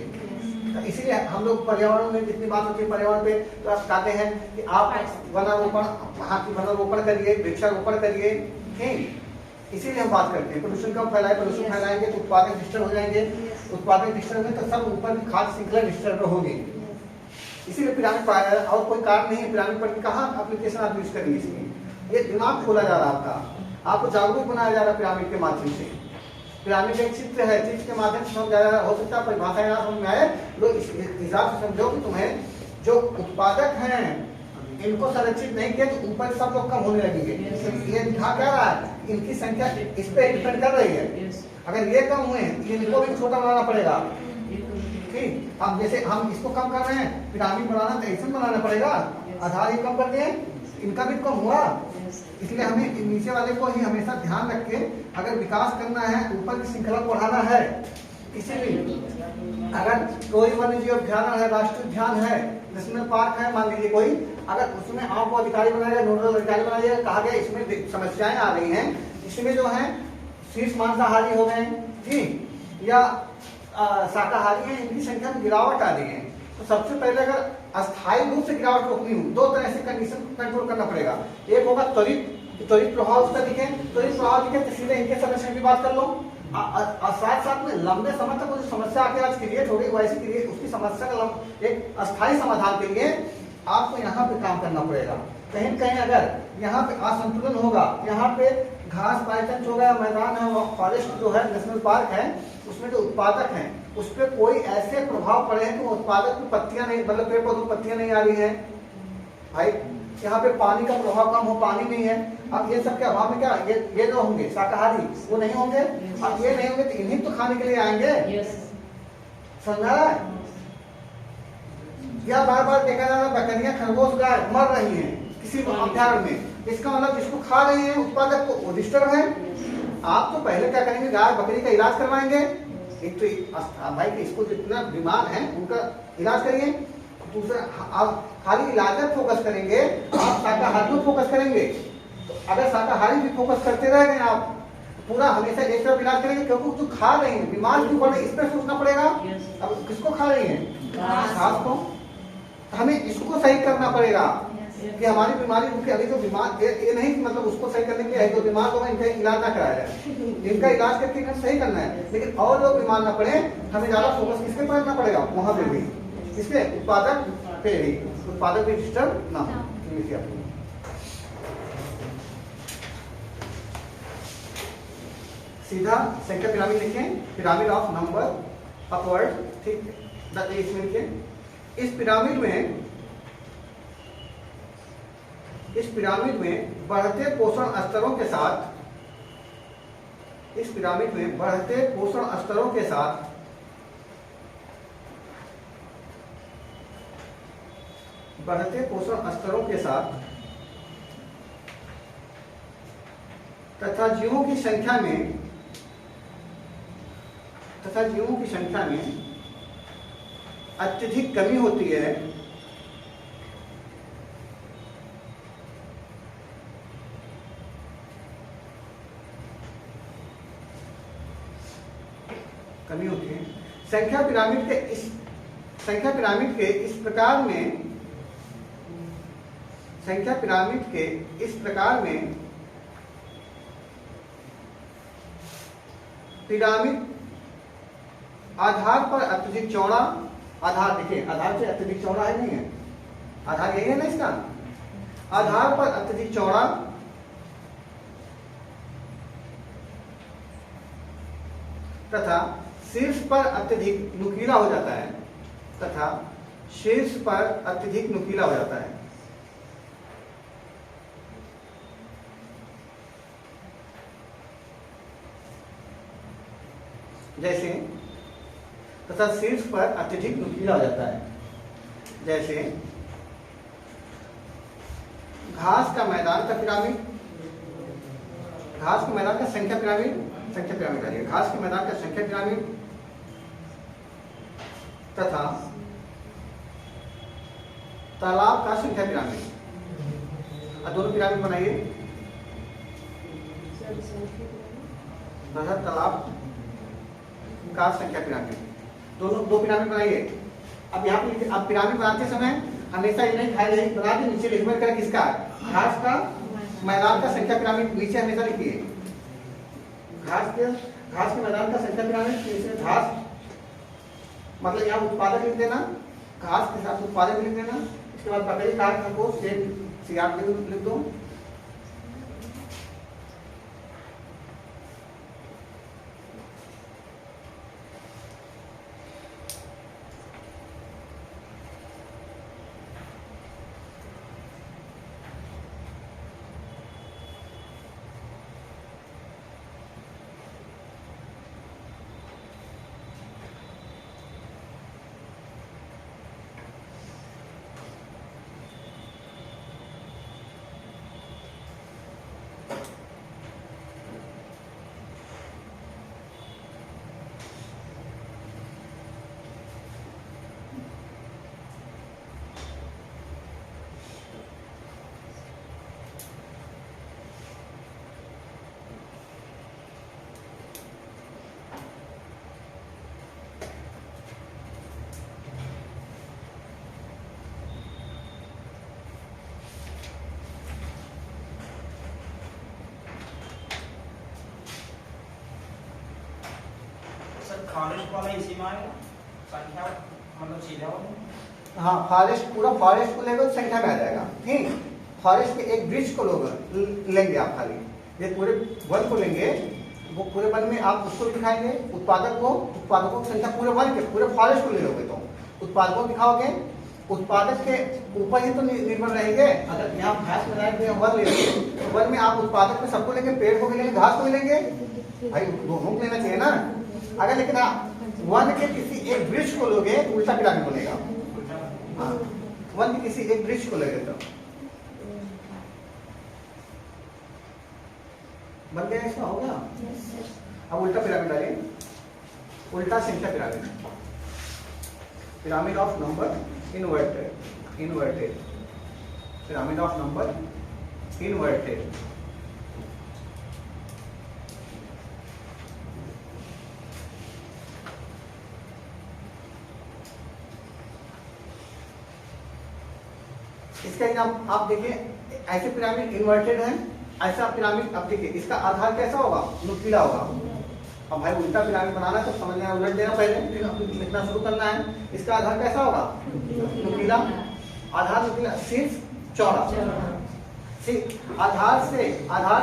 तो इसीलिए हम लोग पर्यावरण में जितनी बात होती है पर्यावरण पे, तो आप कहते हैं कि आप वनारोपण, वहाँ की वनारोपण करिए, वृक्षारोपण करिए, ठीक। इसीलिए हम बात करते हैं प्रदूषण कम फैलाए, प्रदूषण फैलाएंगे तो उत्पादन डिस्टर्ब हो जाएंगे, उत्पादन डिस्टर्ब में तो सब ऊपर की खाद्य श्रृंखला डिस्टर्ब होगी। इसीलिए पिरामिड पढ़ाया जा रहा है, और कोई कारण नहीं है पिरामिड पढ़ के कहाँ एप्लीकेशन आप यूज करेंगे इसमें। ये दिमाग खोला जा रहा है आपका, आपको जागरूक बनाया जा रहा है पिरामिड के माध्यम से। पिरामिड एक चित्र है, चित्र के माध्यम से समझाया जा रहा है। हो सकता है परिभाषा ना समझ में आए, लोग इस हिसाब से समझो कि तुम्हें जो उत्पादक हैं इनको संरक्षित नहीं किया तो ऊपर सब लोग कम होने लगेंगे। ये दिखा क्या रहा है, इनकी संख्या इस पे डिपेंड कर रही है। अगर ये कम हुए इनको भी छोटा बनाना पड़ेगा, ठीक। हम जैसे हम इसको कम कर रहे हैं, पिरामिड बनाना तो ऐसे बनाना पड़ेगा, आधार ही कम कर दिए, इनका भी कम हुआ। इसलिए हमें नीचे वाले को ही हमेशा ध्यान रख के अगर विकास करना है, ऊपर की श्रृंखला को बढ़ाना है। इसीलिए अगर कोई वन्य जीव उद्यान है, राष्ट्रीय उद्यान है, नेशनल पार्क है, मान लीजिए कोई, अगर उसमें आपको अधिकारी बनाया जाए, नोडल अधिकारी बनाया जाए, कहा गया इसमें समस्याएं आ रही हैं, इसमें जो है शीर्ष मांसाहारी हो गए, ठीक, या शाकाहारी हैं, इनकी संख्या में गिरावट आ रही है, तो सबसे पहले अगर अस्थायी रूप से गिरावट रोकनी हो, दो तरह से कंडीशन कंट्रोल करना पड़ेगा। एक होगा त्वरित प्रभाव उसका दिखे, त्वरित प्रभाव दिखे तो सीधे इनके संरक्षण की बात कर लो, और साथ साथ में लंबे समय तक जो समस्या आके आज क्रिएट हो गई वैसे क्रिएट उसकी समस्या का एक अस्थायी समाधान के लिए आपको यहाँ पे काम करना पड़ेगा। कहीं कहीं अगर यहाँ पे असंतुलन होगा, यहाँ पे घास पायतन हो गया, मैदान है, फॉरेस्ट जो है, नेशनल पार्क है, उसमें जो उत्पादक हैं उस पर कोई ऐसे प्रभाव पड़े हैं कि उत्पादक की पत्तियां नहीं, मतलब पेड़ पौधों पत्तियां नहीं आ रही हैं भाई, यहाँ पे पानी का प्रभाव कम हो, पानी नहीं है, अब ये सब के अभाव में क्या ये जो होंगे शाकाहारी वो नहीं होंगे, अब ये नहीं होंगे तो इन्हीं तो खाने के लिए आएंगे। समझा? या बार बार देखा जा रहा है बकरियां, खरगोश, गाय मर रही हैं किसी अभ्यारण्य में, इसका मतलब जिसको खा रही है उत्पादक को वो डिस्टर्ब है। आप तो पहले क्या करेंगे, गाय बकरी का इलाज करवाएंगे, एक तो भाई इसको जितना बीमार है उनका इलाज करिए, दूसरा आप खाली इलाज पर फोकस करेंगे, आप शाकाहारी पर फोकस करेंगे, तो अगर शाकाहारी भी फोकस करते रह गए आप पूरा हमेशा एक तरफ इलाज करेंगे, क्योंकि जो खा रहे हैं बीमार क्यों पड़े इस पर सोचना पड़ेगा। अब किसको खा रही है, घास को, हमें इसको सही करना पड़ेगा कि हमारी बीमारी उनके अभी जो बीमार ये नहीं मतलब उसको सही करने के लिए जो बीमार होगा इनका इलाज ना कराया जाए, इनका इलाज करके इन्हें सही करना है, लेकिन और लोग बीमार ना पड़े हमें ज्यादा फोकस किसके पर करना पड़ेगा, वहां पे भी, इसके उत्पादक पे भी, उत्पादक भी डिस्टर्ब ना हो। सीधा सेंटर पिरामिड लिखें, पिरामिड ऑफ नंबर अपवर्ड, ठीक, इसमें लिखें। इस पिरामिड में बढ़ते पोषण स्तरों के साथ, इस पिरामिड में बढ़ते पोषण स्तरों के साथ तथा जीवों की संख्या में अत्यधिक कमी होती है, संख्या पिरामिड के इस प्रकार में पिरामिड आधार पर अत्यधिक चौड़ा, आधार देखिए, आधार से अत्यधिक चौड़ा है नहीं है, आधार यही है ना इसका, आधार पर अत्यधिक चौड़ा तथा शीर्ष पर अत्यधिक नुकीला हो जाता है, जैसे शीर्ष पर अत्यधिक नुकीला हो जाता है, जैसे घास का मैदान का पिरामिड, घास के मैदान का संख्या पिरामिड आ रही है, घास के मैदान का संख्या पिरामिड तथा तालाब का संख्या पिरामिड। अब दोनों पिरामिड बनाइए, तालाब का संख्या पिरामिड, दोनों दो पिरामिड बनाइए। अब यहाँ पे अब पिरामिड बनाते समय हमेशा ये नहीं खाली बना के नीचे लिखना करें किसका, घास का मैदान का संख्या पिरामिड नीचे हमेशा लिखिए, घास के मैदान का संख्या पिरामिड, घास मतलब यहाँ उत्पादक लिख देना, घास के साथ उत्पादक लिख देना, इसके बाद बकरी काट को सीआर लिख दो। फॉरेस्ट वाला इसी में आएगा संख्या, मतलब सीधा होगा। हाँ, पूरा फॉरेस्ट को लेकर संख्या में आ जाएगा। ठीक, फॉरेस्ट के एक वृक्ष को लेंगे आप, खाली ये पूरे वन को लेंगे, वो पूरे वन में आप उसको दिखाएंगे, उत्पादकों की संख्या पूरे वन के पूरे फॉरेस्ट को ले लोगे तो उत्पादकों दिखाओगे, उत्पादक के ऊपर ही तो निर्भर रहेंगे। अगर यहाँ घास बनाए वन ले लेंगे, वन में आप उत्पादक में सबको लेंगे, पेड़ को भी लेंगे, घास को भी लेंगे, भाई दोनों को लेना चाहिए ना। अगर लेकिन आप वन के किसी एक वृक्ष को लोगे उल्टा पिरामिड बनेगा। हाँ, वन के किसी एक वृक्ष को लोगे तो बन गया, इसका हो गया। अब उल्टा पिरामिड डालिए, उल्टा संख्या pyramid, pyramid of number inverted, pyramid of number inverted. इसका एग्जाम आप देखिए, ऐसे पिरामिड इन्वर्टेड है, ऐसा पिरामिड अब देखिए इसका आधार कैसा होगा, नुकीला होगा। अब भाई उल्टा पिरामिड बनाना है तो समझना है, उलट देना, पहले लिखना शुरू करना है। इसका आधार कैसा होगा, नुकीला, आधार नुकीला, शीर्ष चौड़ा, आधार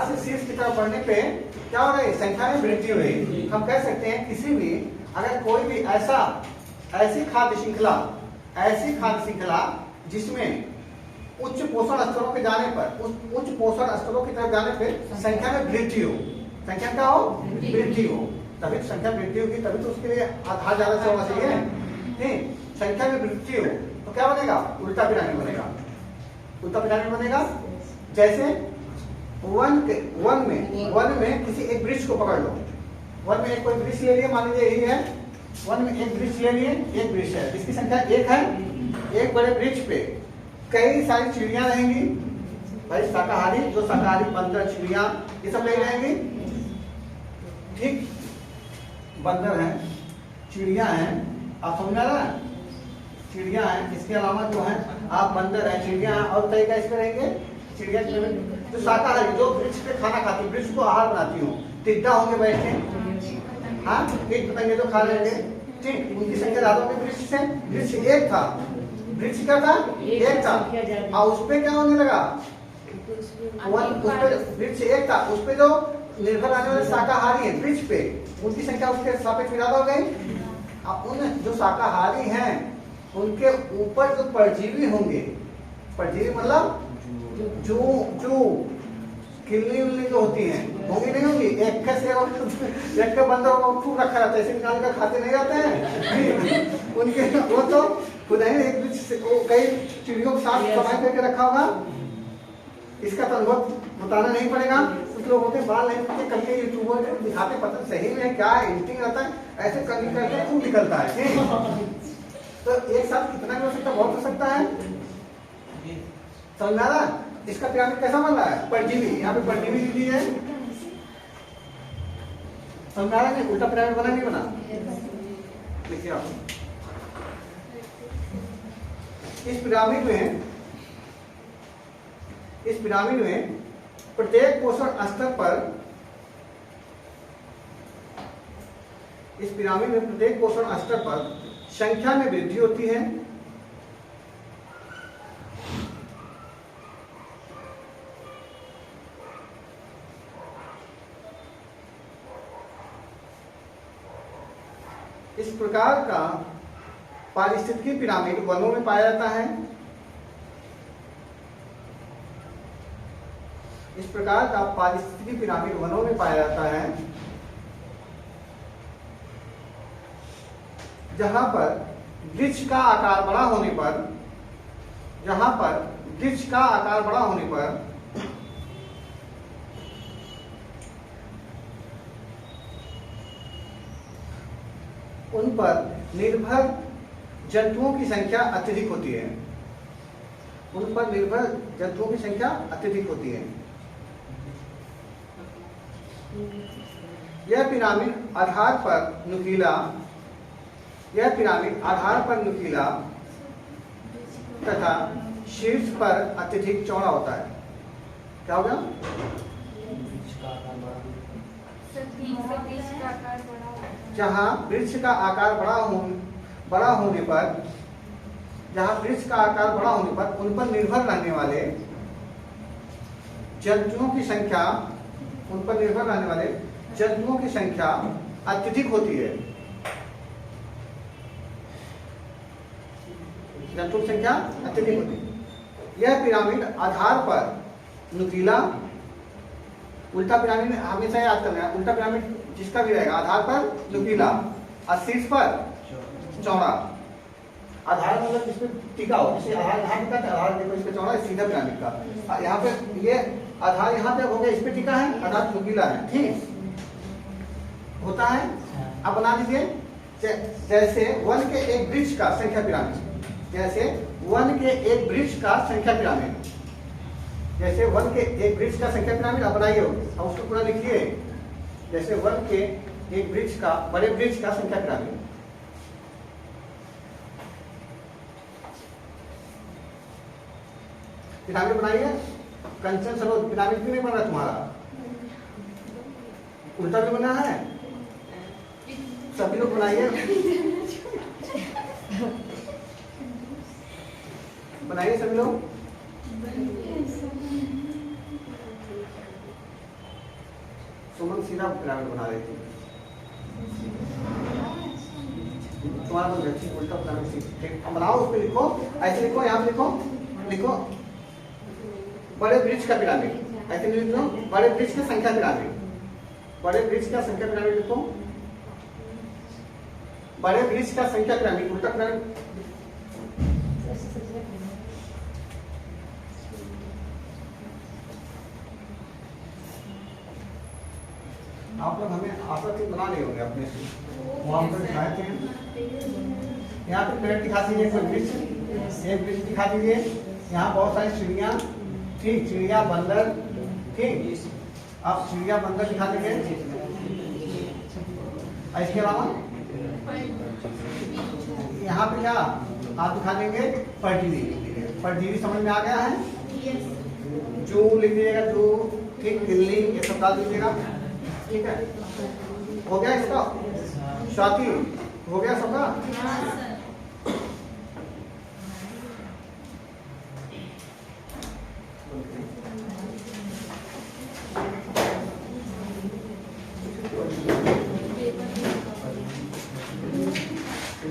से शीर्ष की तरफ बढ़ने पे क्या हो रहा है, संख्या में वृद्धि हो रही। हम कह सकते हैं किसी भी, अगर कोई भी ऐसी खाद्य श्रृंखला जिसमें उच्च पोषण स्तरों के जाने पर, उच्च पोषण स्तरों की तरफ जाने पर संख्या में वृद्धि हो, संख्या क्या हो, वृद्धि हो, तभी तो संख्या वृद्धि होगी, तभी तो उसके लिए आधार ज्यादा से होना चाहिए। नहीं, संख्या में वृद्धि हो तो क्या बनेगा, उल्टा पिरामिड बनेगा। उल्टा पिरामिड बनेगा, जैसे वन में किसी एक वृक्ष को पकड़ लो। वन में एक कोई वृक्ष ले लिए, मान लीजिए यही है, वन में एक वृक्ष ले लिए, एक वृक्ष है, इसकी संख्या एक है। एक बड़े वृक्ष पे कई सारी चिड़िया रहेंगी, भाई शाकाहारी, जो शाकाहारी बंदर, चिड़िया, ये सब नहीं रहेंगी, ठीक। बंदर है, चिड़िया है, आप समझ रहे हैं, चिड़िया है, इसके अलावा जो है आप बंदर है, चिड़िया है, और कई कैसे रहेंगे, चिड़िया जो शाकाहारी, जो वृक्ष पे खाना खाती, वृक्ष को आहार बनाती हूँ, टिड्डा होंगे बैठे, हाँ, कीट पतंगे तो खा लेंगे, ठीक। उनकी संख्या ज्यादा होगी वृक्ष से। वृक्ष एक था, वृक्ष क्या था, एक था, और उस पे क्या होने लगा, उस पे वृक्ष एक था, उस पे जो निर्भर रहने वाले शाकाहारी है वृक्ष पे, उनकी संख्या उसके सापेक्ष ज्यादा हो गई। अब उन जो शाकाहारी हैं उनके ऊपर जो परजीवी होंगे, परजीवी मतलब जो किल्ली उल्ली जो होती हैं, होंगी नहीं होंगी, एक के बंदर खूब रखा रहता है, ऐसे निकाल कर खाते नहीं रहते हैं उनके, वो तो खुद ही एक कई चिड़ियों के साथ सफाई करके रखा होगा। इसका तो अनुभव बताना नहीं पड़ेगा, कुछ लोग होते बाल नहीं करते, कल के यूट्यूबर दिखाते, पता सही में क्या है, एडिटिंग रहता है, ऐसे करनी करके खूब निकलता है। तो एक साथ कितना भी हो सकता है, बहुत हो सकता है, समझ में आ रहा है। इसका पिरामिड कैसा बन रहा है, परजीवी, यहाँ पे परजीवी दी है, समझ में आ रहा है, उल्टा पिरामिड बना नहीं बना, देखिए आप इस पिरामिड में प्रत्येक पोषण स्तर पर, इस पिरामिड में प्रत्येक पोषण स्तर पर संख्या में वृद्धि होती है। इस प्रकार का पारिस्थितिकी पिरामिड वनों में पाया जाता है। इस प्रकार का पारिस्थितिकी पिरामिड वनों में पाया जाता है, जहां पर वृक्ष का आकार बड़ा होने पर, जहां पर वृक्ष का आकार बड़ा होने पर उन पर निर्भर जंतुओं की संख्या अत्यधिक होती है, उन पर निर्भर जंतुओं की संख्या अत्यधिक होती है। यह पिरामिड आधार पर नुकीला, यह पिरामिड आधार पर नुकीला तथा शीर्ष पर अत्यधिक चौड़ा होता है। क्या होगा, जहां वृक्ष का आकार बड़ा होने पर, जहां वृक्ष का आकार बड़ा होने पर उन पर निर्भर रहने वाले जंतुओं की संख्या, उन पर निर्भर रहने वाले जंतुओं की संख्या अत्यधिक होती है। जंतुओं की संख्या अत्यधिक होती है। यह पिरामिड आधार पर नुकीला, उल्टा पिरामिड हमेशा याद करना है, उल्टा पिरामिड जिसका भी रहेगा आधार पर नुकीला और शीर्ष पर चौड़ा। आधार मतलब जिसमें टिका हो, जैसे आधार का आधार देखो, इस पे चौड़ा, सीधा पिरामिड का, यहाँ पे ये आधार यहाँ पे हो गया, इस पे टिका है, आधार नुकीला है, ठीक होता है। अब बना लीजिए जैसे वन के एक वृक्ष का संख्या पिरामिड, जैसे वन के एक वृक्ष का संख्या पिरामिड, जैसे वन के एक वृक्ष का संख्या पिरामिड आप बनाइए और उसको पूरा लिखिए, जैसे वन के एक वृक्ष का, बड़े वृक्ष का संख्या पिरामिड। पिरामिड बनाइए, कंचन सरोवर पिरामिड क्यों नहीं बना तुम्हारा, उल्टा भी बना है, सभी लोग बनाइए, बनाइए सभी लोग। सुमन सीधा पिरामिड बना रही थी, तुम्हारा तो व्यक्ति उल्टा पिरामिड ठीक बनाओ, उस पर लिखो, ऐसे लिखो, यहाँ पे लिखो, लिखो बड़े वृक्ष का पिरामिड, ऐसे नहीं लिखो, बड़े वृक्ष की संख्या पिरामिड, बड़े वृक्ष का संख्या पिरामिड लिखो, बड़े वृक्ष का संख्या पिरामिड, उल्टा पिरामिड। आप लोग हमें आकृति बना लिए होंगे अपने से, वो हम लोग दिखाए थे। यहाँ पे पेड़ दिखा दीजिए, एक वृक्ष दिखा दीजिए। यहाँ बहुत सारी चिड़िया, ठीक, चिड़िया बंदर, ठीक। आप चिड़िया बंदर दिखा देंगे। इसके अलावा यहाँ पे क्या आप दिखा देंगे, परजीवी। परजीवी समझ में आ गया है? जू लिख दीजिएगा, जू, ठीक, बिल्ली, ये सब डाल दीजिएगा, ठीक है। हो गया इसका? स्वाति हो गया सबका?